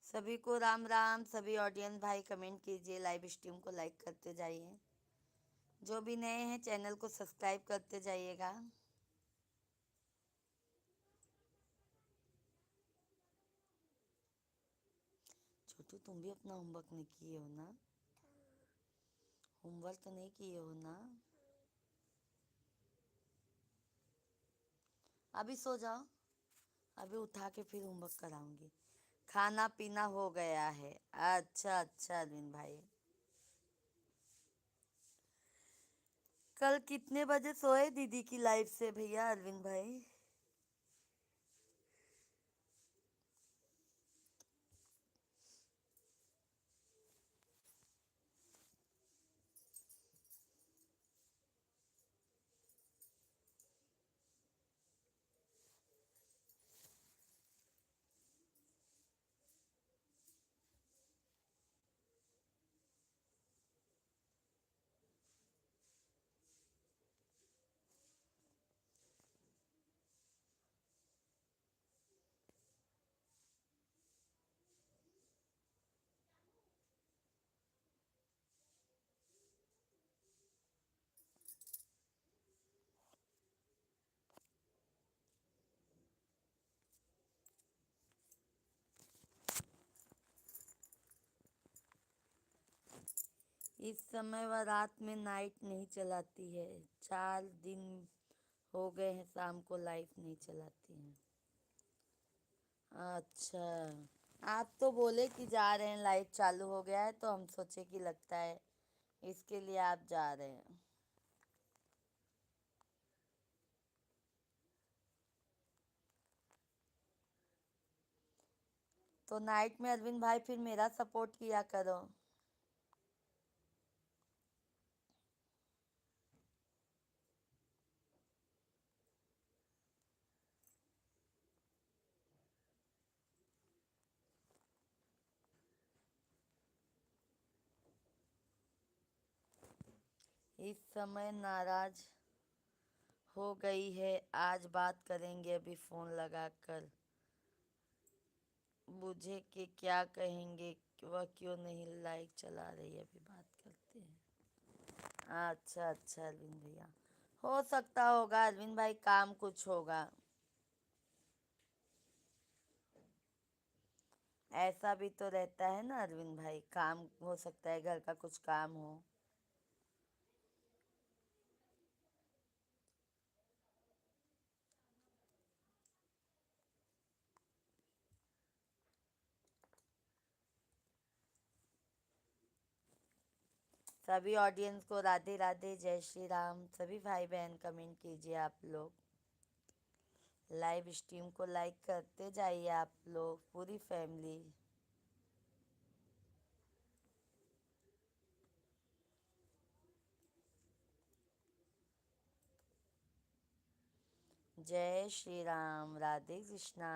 सभी को राम राम। सभी ऑडियंस भाई कमेंट कीजिए, लाइव स्ट्रीम को लाइक करते जाइए। जो भी नए हैं चैनल को सब्सक्राइब करते जाइएगा। छोटू तुम भी अपना होमवर्क नहीं किए हो ना? होमवर्क तो नहीं किए हो ना? अभी सो जाओ, अभी उठा के फिर होमवर्क कराऊंगी। खाना पीना हो गया है। अच्छा अच्छा अरविंद भाई। कल कितने बजे सोए दीदी की लाइफ से भैया अरविंद भाई? इस समय वह रात में नाइट नहीं चलाती है। 4 दिन हो गए हैं शाम को लाइट नहीं चलाती है। अच्छा, आप तो बोले कि जा रहे हैं, लाइट चालू हो गया है तो हम सोचे कि लगता है इसके लिए आप जा रहे हैं। तो नाइट में अरविंद भाई फिर मेरा सपोर्ट किया करो। इस समय नाराज हो गई है। आज बात करेंगे, अभी फोन लगा कर बुझे कि क्या कहेंगे। वह क्यों नहीं लाइट चला रही है, अभी बात करते हैं। अच्छा अच्छा अरविंद भैया, हो सकता होगा अरविंद भाई, काम कुछ होगा। ऐसा भी तो रहता है ना अरविंद भाई, काम हो सकता है, घर का कुछ काम हो। सभी ऑडियंस को राधे राधे, जय श्री राम। सभी भाई बहन कमेंट कीजिए आप लोग, लाइव स्ट्रीम को लाइक करते जाइए आप लोग, पूरी फैमिली। जय श्री राम, राधे कृष्णा।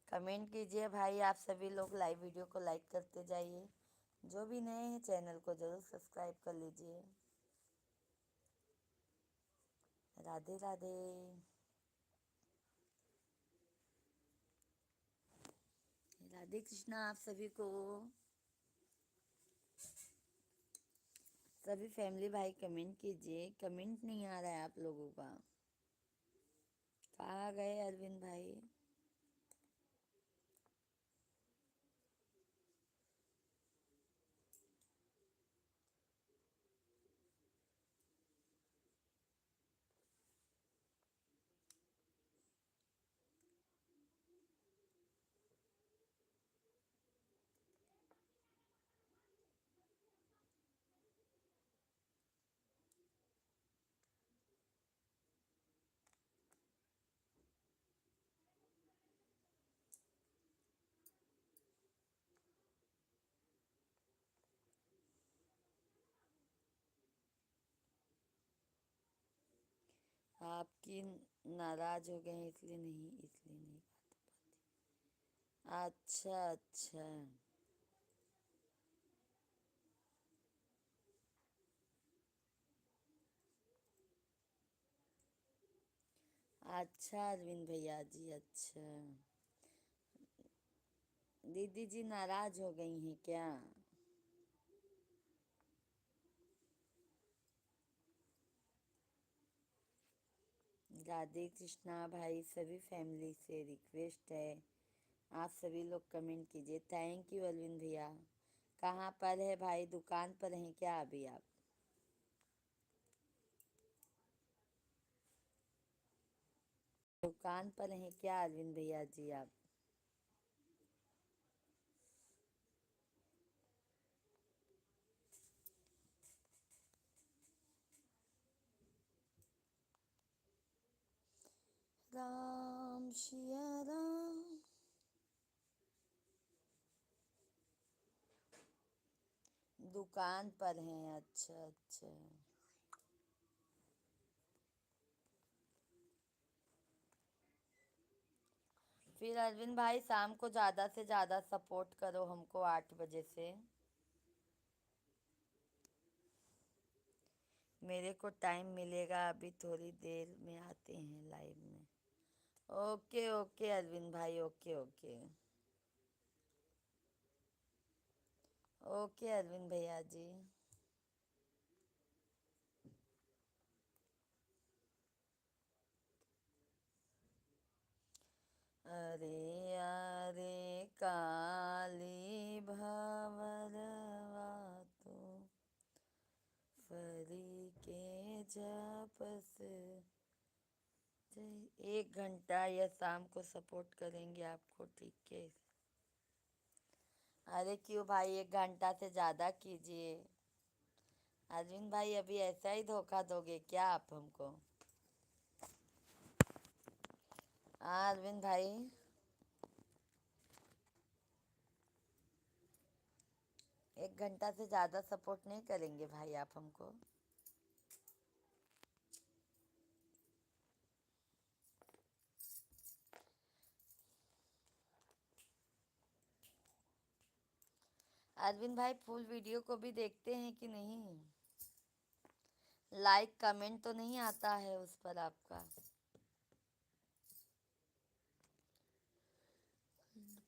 कमेंट कीजिए भाई, आप सभी लोग लाइव वीडियो को लाइक करते जाइए। जो भी नए हैं चैनल को जरूर सब्सक्राइब कर लीजिए। राधे राधे। राधे कृष्णा आप सभी को। सभी फैमिली भाई कमेंट कीजिए, कमेंट नहीं आ रहा है आप लोगों का। कहाँ गए अरविंद भाई? आपकी नाराज हो गए इसलिए नहीं, इसलिए नहीं बात। अच्छा अच्छा। अच्छा अरविंद भैया जी, अच्छा। दीदी जी नाराज हो गई हैं क्या? राधे कृष्णा भाई, सभी फैमिली से रिक्वेस्ट है, आप सभी लोग कमेंट कीजिए। थैंक यू अरविंद भैया। कहाँ पर है भाई, दुकान पर हैं क्या अभी आप? दुकान पर हैं क्या अरविंद भैया जी आप? राम सिया राम। दुकान पर हैं, अच्छा अच्छा। फिर अरविंद भाई शाम को ज़्यादा से ज़्यादा सपोर्ट करो हमको, 8 बजे से। मेरे को टाइम मिलेगा, अभी थोड़ी देर में आते हैं लाइव में। ओके ओके अरविंद भाई, ओके ओके। ओके अरविंद भैया जी। अरे अरे काली भंवरवा तो फरी के जपस। 1 घंटा या शाम को सपोर्ट करेंगे आपको, ठीक है? अरे क्यों भाई, 1 घंटा से ज़्यादा कीजिए। अरविंद भाई अभी ऐसा ही धोखा दोगे क्या आप हमको? हाँ अरविंद भाई। 1 घंटा से ज़्यादा सपोर्ट नहीं करेंगे भाई आप हमको? अरविंद भाई फुल वीडियो को भी देखते हैं कि नहीं? लाइक कमेंट तो नहीं आता है उस पर आपका?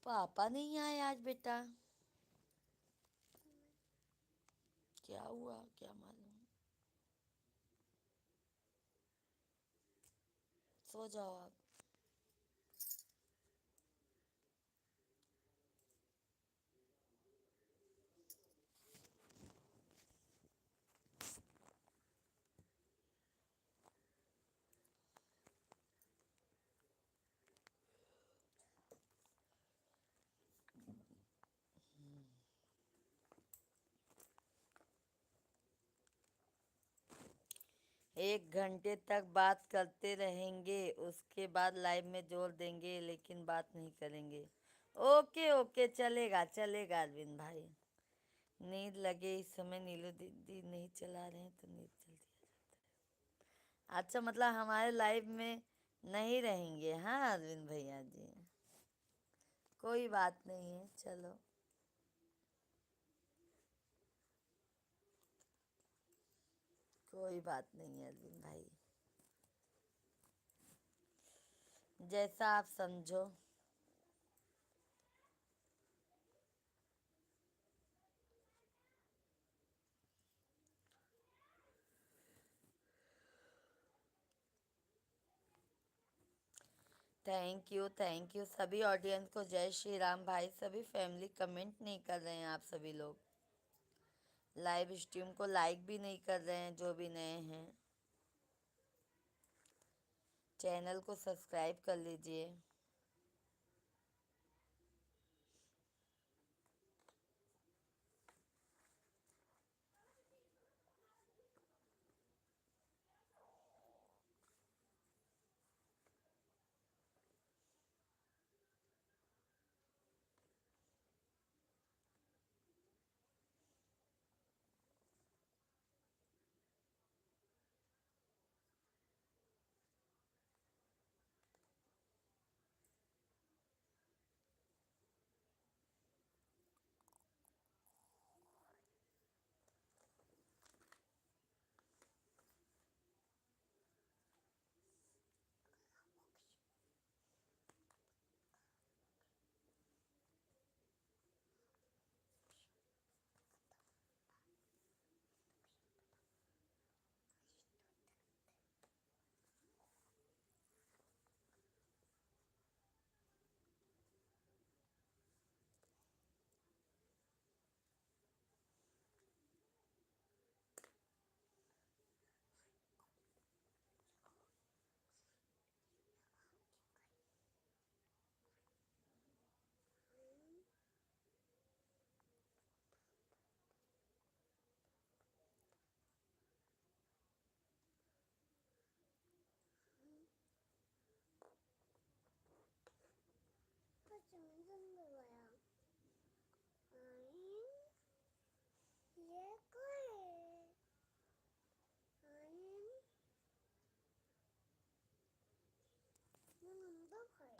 पापा नहीं आए आज बेटा, क्या हुआ क्या मालूम। सो जाओ आप। एक घंटे तक बात करते रहेंगे, उसके बाद लाइव में जोड़ देंगे, लेकिन बात नहीं करेंगे। ओके ओके, चलेगा चलेगा अरविंद भाई। नींद लगे इस समय, नीलू दीदी नहीं चला रहे हैं तो नींद जल्दी आ जाता है। अच्छा, मतलब हमारे लाइव में नहीं रहेंगे? हाँ अरविंद भैया जी, कोई बात नहीं है, चलो। कोई बात नहीं है अरविंद भाई, जैसा आप समझो। थैंक यू सभी ऑडियंस को, जय श्री राम भाई। सभी फैमिली कमेंट नहीं कर रहे हैं आप सभी लोग, लाइव स्ट्रीम को लाइक भी नहीं कर रहे हैं जो भी नए हैं। चैनल को सब्सक्राइब कर लीजिए।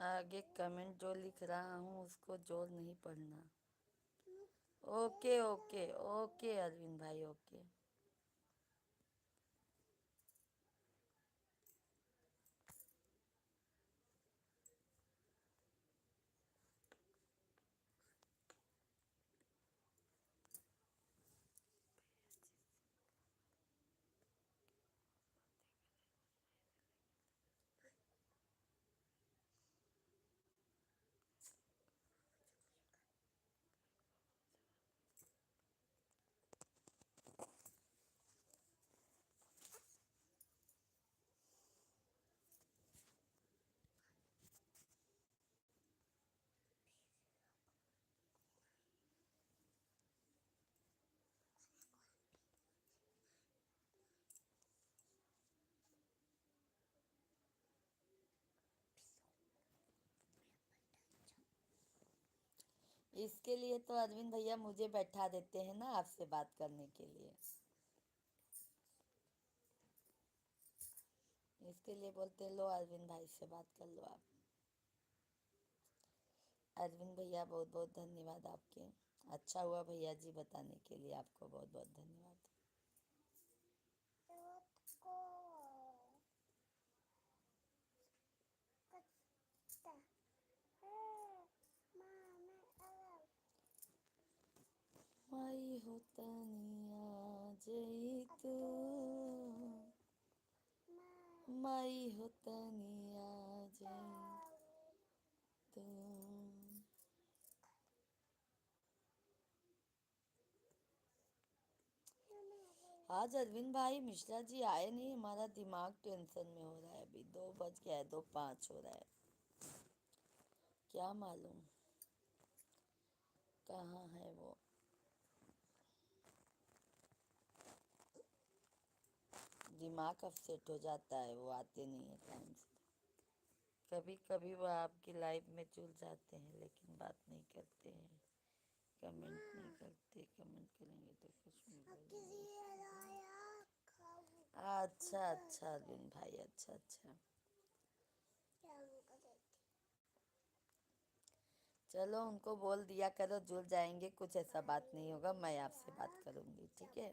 आगे कमेंट जो लिख रहा हूँ उसको जोर नहीं पढ़ना। ओके ओके ओके अरविंद भाई, ओके। इसके लिए तो अरविंद भैया मुझे बैठा देते हैं ना आपसे बात करने के लिए, इसके लिए बोलते लो अरविंद भाई से बात कर लो आप। अरविंद भैया बहुत बहुत धन्यवाद आपके, अच्छा हुआ भैया जी बताने के लिए, आपको बहुत बहुत धन्यवाद। माई होता नहीं जई तू, माई होता नहीं जई तू। आज अरविंद भाई मिश्रा जी आए नहीं, हमारा दिमाग टेंशन में हो रहा है। अभी 2 बज गया है, 2:05 हो रहा है। क्या मालूम कहाँ है वो। दिमाग अपसेट हो जाता है, वो आते नहीं है टाइम से। कभी कभी वो आपकी लाइफ में जुड़ जाते हैं लेकिन बात नहीं करते हैं, कमेंट नहीं करते। कमेंट करेंगे तो कुछ भी बोलेंगे। अच्छा अच्छा अरविंद भाई, अच्छा अच्छा। चलो उनको बोल दिया करो, जुड़ जाएंगे, कुछ ऐसा बात नहीं होगा, मैं आपसे बात करूंगी, ठीक है।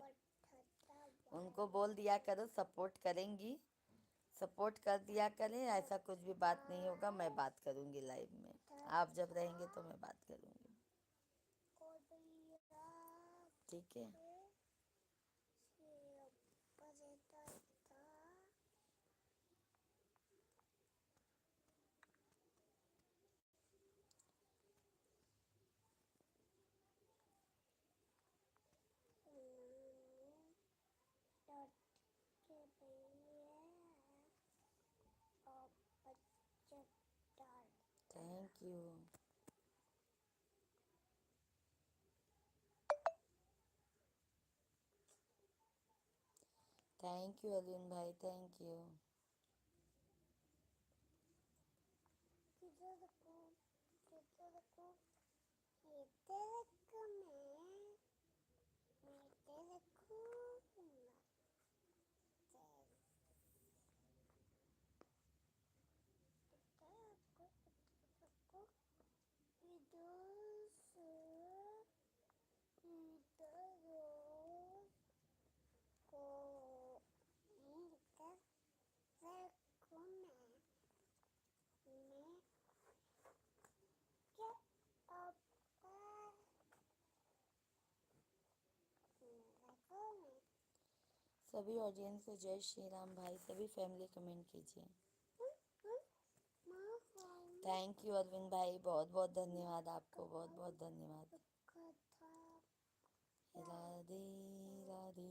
उनको बोल दिया करो, सपोर्ट करेंगी, सपोर्ट कर दिया करें, ऐसा कुछ भी बात नहीं होगा। मैं बात करूंगी लाइव में, आप जब रहेंगे तो मैं बात करूंगी, ठीक है। Thank you. Thank you Arvind भाई, थैंक यू। सभी ऑडियंस को जय श्री राम भाई, सभी फैमिली कमेंट कीजिए। थैंक यू अरविंद भाई, बहुत बहुत धन्यवाद आपको, बहुत बहुत धन्यवाद। राधे राधे।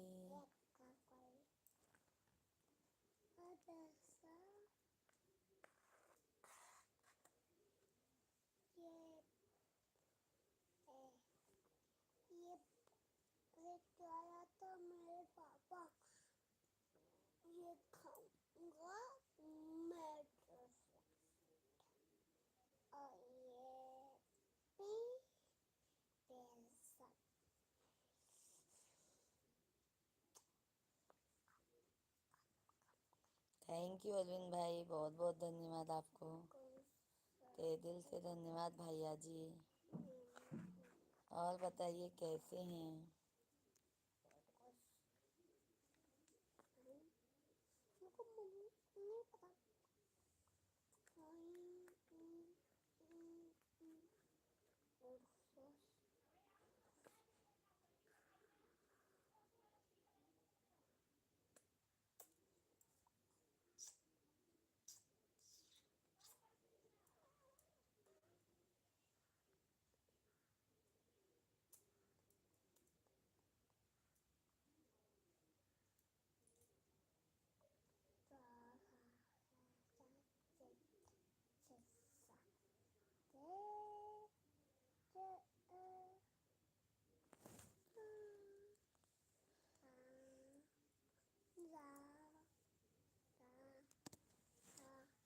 थैंक यू अरविंद भाई, बहुत बहुत धन्यवाद आपको, ते दिल से धन्यवाद भैया जी। और बताइए कैसे हैं।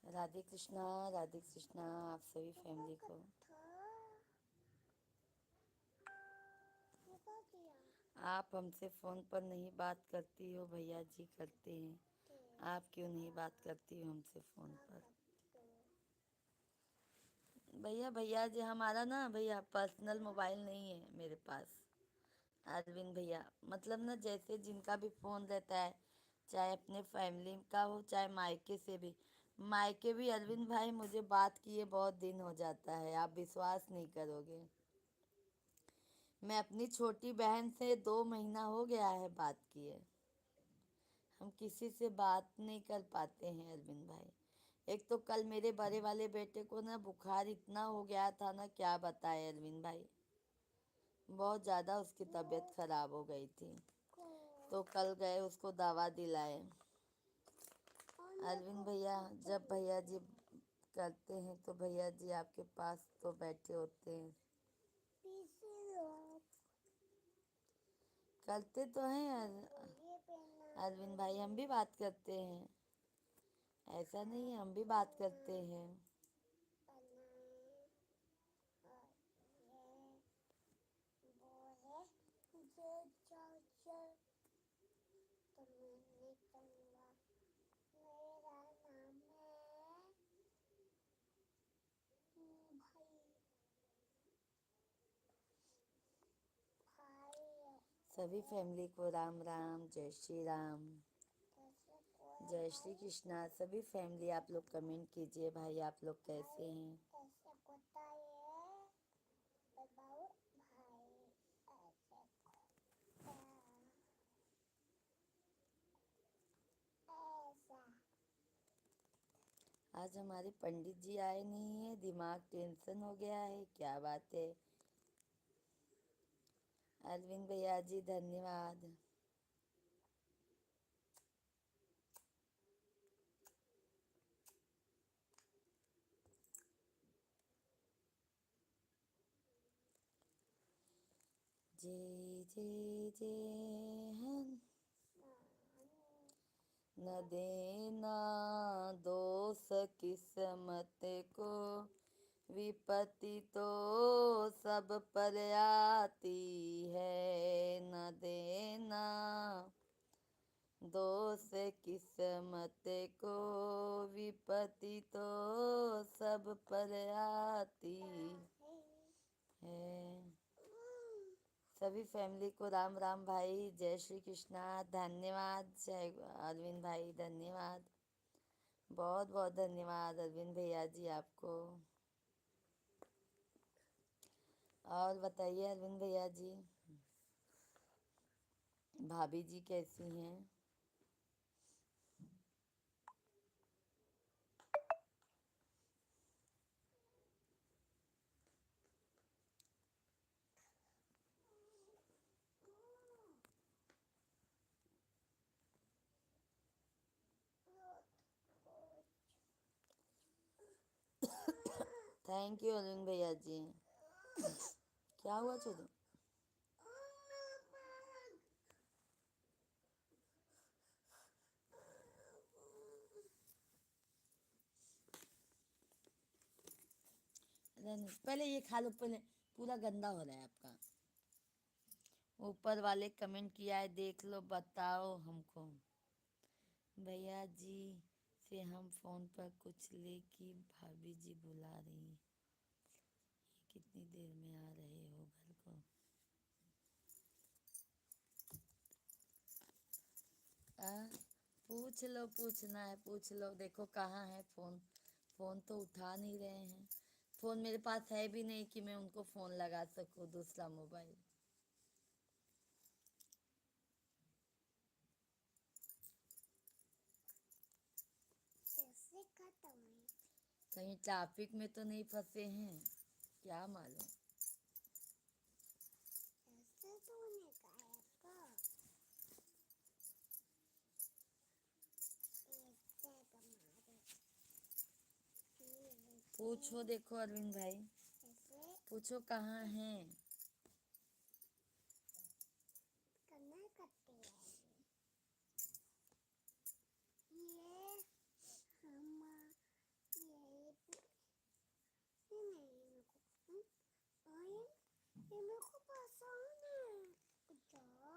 राधे कृष्णा, राधे कृष्णा आप सभी फैमिली को। आप हमसे फ़ोन पर नहीं बात करती हो, भैया जी करते हैं, आप क्यों नहीं बात करती हो हमसे फ़ोन पर। भैया भैया जी, हमारा ना भैया पर्सनल मोबाइल नहीं है मेरे पास। अरविंद भैया, मतलब ना जैसे जिनका भी फोन रहता है, चाहे अपने फैमिली का हो चाहे मायके से भी। मायके भी अरविंद भाई मुझे बात किए बहुत दिन हो जाता है, आप विश्वास नहीं करोगे। मैं अपनी छोटी बहन से 2 महीना हो गया है बात किए। हम किसी से बात नहीं कर पाते हैं अरविंद भाई। एक तो कल मेरे बड़े वाले बेटे को ना बुखार इतना हो गया था ना, क्या बताए अरविंद भाई। बहुत ज़्यादा उसकी तबीयत खराब हो गई थी, तो कल गए उसको दवा दिलाए। अरविंद भैया, जब भैया जी करते हैं तो भैया जी आपके पास तो बैठे होते हैं। करते तो हैं अरविंद भाई, हम भी बात करते हैं, ऐसा नहीं है, हम भी बात करते हैं। सभी फैमिली को राम राम, जय श्री राम, जय श्री कृष्णा। सभी फैमिली आप लोग कमेंट कीजिए भाई, आप लोग कैसे हैं। आज हमारे पंडित जी आए नहीं है, दिमाग टेंशन हो गया है, क्या बात है। अरविंद भैया जी धन्यवाद। जय जय जय हन, न देना दोष किस्मत को, विपत्ति तो सब पर आती है। न देना दोष किस्मत को, विपत्ति तो सब पर आती है। सभी फैमिली को राम राम भाई, जय श्री कृष्णा, धन्यवाद। जय अरविंद भाई, धन्यवाद, बहुत बहुत धन्यवाद अरविंद भैया जी आपको। और बताइए अरविंद भैया जी, भाभी जी कैसी हैं। थैंक यू अरविंद भैया जी। क्या हुआ छोटू। पहले ये खा लो, पहले पूरा गंदा हो रहा है आपका। ऊपर वाले कमेंट किया है, देख लो, बताओ हमको। भैया जी से हम फोन पर कुछ ले कि भाभी जी बुला रही, ये कितनी देर में आ रहे हो घर को। आ, पूछ लो, पूछना है पूछ लो, देखो कहाँ है फोन। फोन तो उठा नहीं रहे हैं। फोन मेरे पास है भी नहीं कि मैं उनको फोन लगा सकूं, दूसरा मोबाइल। कहीं ट्रैफिक में तो नहीं फंसे हैं, क्या मालूम। पूछो, देखो अरविंद भाई, पूछो कहाँ हैं।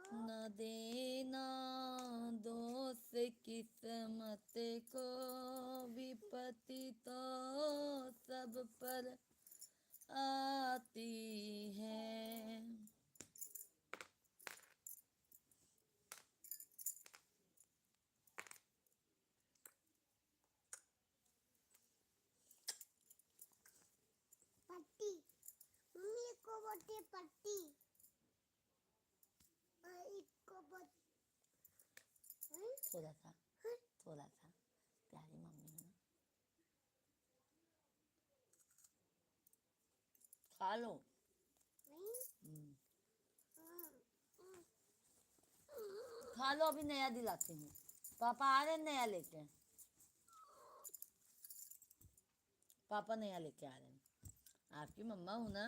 न देना दोष किस्मत को, विपत्ति तो सब पर आती है। पट्टी मम्मी को बोलते पट्टी थोड़ा सा प्यारी मम्मी है ना, खा लो। खा लो, अभी नया दिलाती हूँ। पापा आ रहे हैं नया लेके, पापा नया लेके आ रहे हैं। आपकी मम्मा हूँ ना।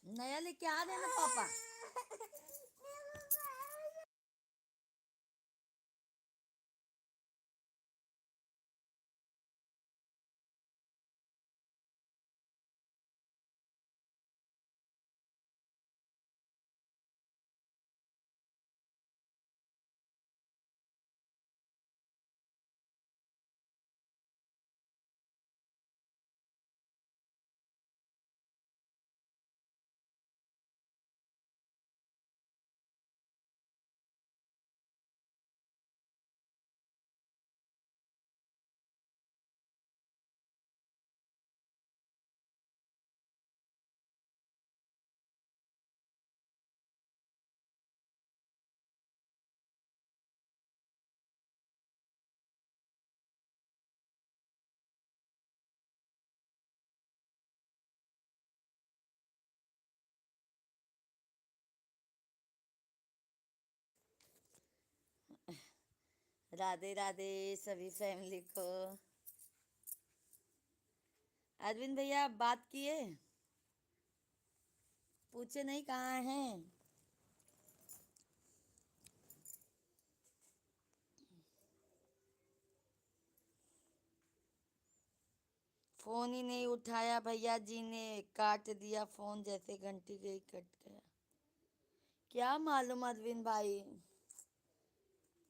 नया लेके आ रहे हैं ना पापा। राधे राधे सभी फैमिली को। अरविंद भैया आप बात किए, पूछे नहीं कहाँ हैं। फोन ही नहीं उठाया भैया जी ने, काट दिया फोन जैसे घंटी गई कट गया। क्या मालूम अरविंद भाई,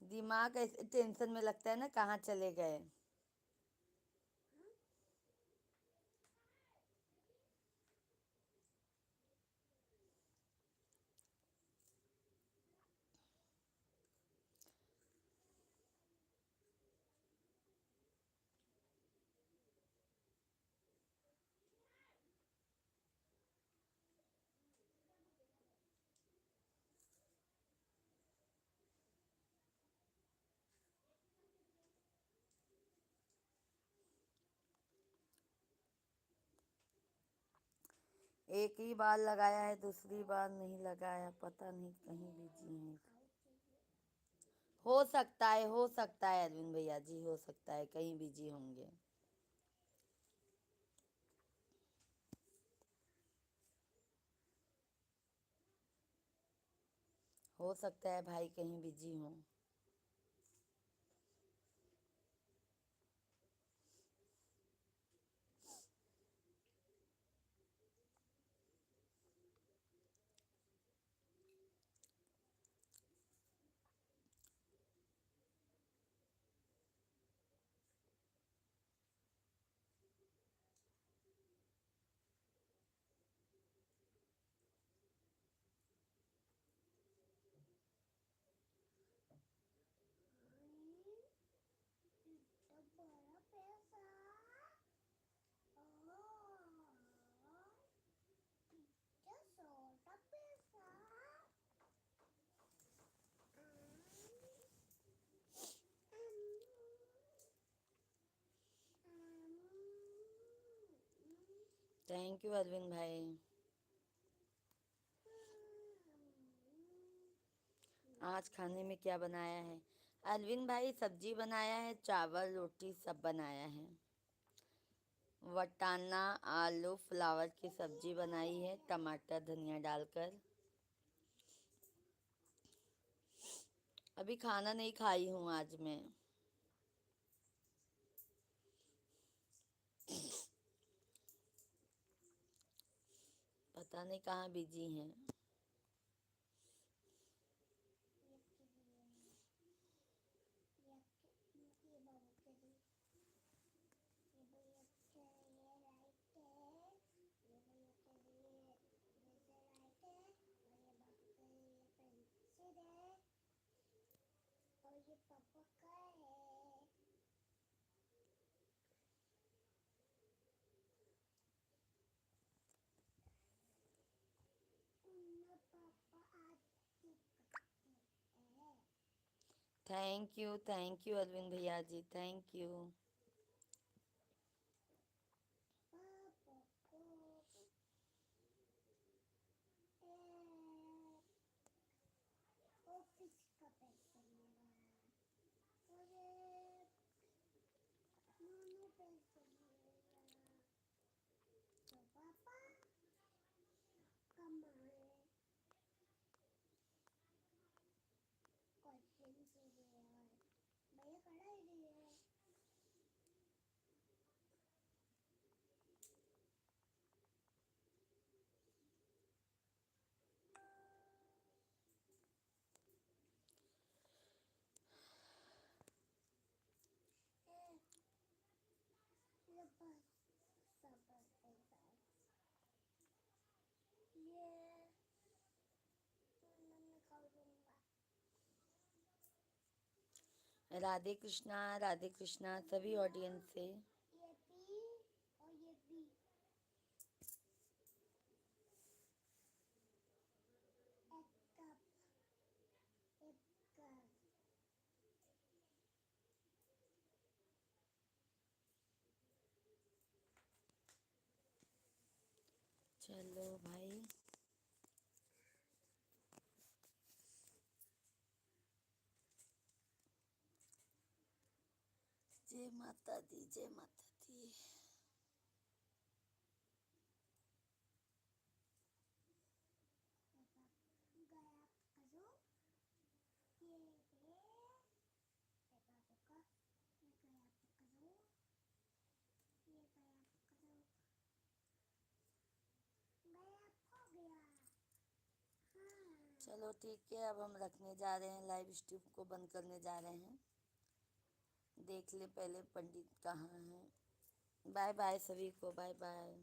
दिमाग ऐसे टेंशन में लगता है ना, कहाँ चले गए। एक ही बार लगाया है, दूसरी बार नहीं लगाया, पता नहीं कहीं बिजी हैं। हो सकता है अरविंद भैया जी, हो सकता है कहीं बिजी होंगे। हो सकता है भाई कहीं बिजी हो। बड़ा पैसा छोटा पैसा थैंक यू अरविंद भाई। आज खाने में क्या बनाया है अरविंद भाई? सब्जी बनाया है, चावल रोटी सब बनाया है। वटाना आलू फ्लावर की सब्जी बनाई है, टमाटर धनिया डालकर। अभी खाना नहीं खाई हूँ आज मैं। पता नहीं कहाँ बिजी हैं। पापा का है उन्ना पापा आती पत्ती है थैंक यू अरविंद भैया जी, थैंक यू। पापा को ऑफिस का पैसा मिला और नूनू पैसा मिला तो पापा कमाए कोई पेंसिल है भैया खड़ा ही नहीं है ये बस सब पैसा ये मैं खा लूंगा राधे कृष्णा सभी ऑडियंस से। ये भी और ये भी एक कप चलो भाई, जय माता दी, जय माता दी। गया करो ये बाबू का ये गया करो ये गया करो गया हो गया हाँ चलो ठीक है, अब हम रखने जा रहे हैं, लाइव स्ट्रीम को बंद करने जा रहे हैं। देख ले पहले पंडित कहाँ हैं। बाय बाय सभी को, बाय बाय।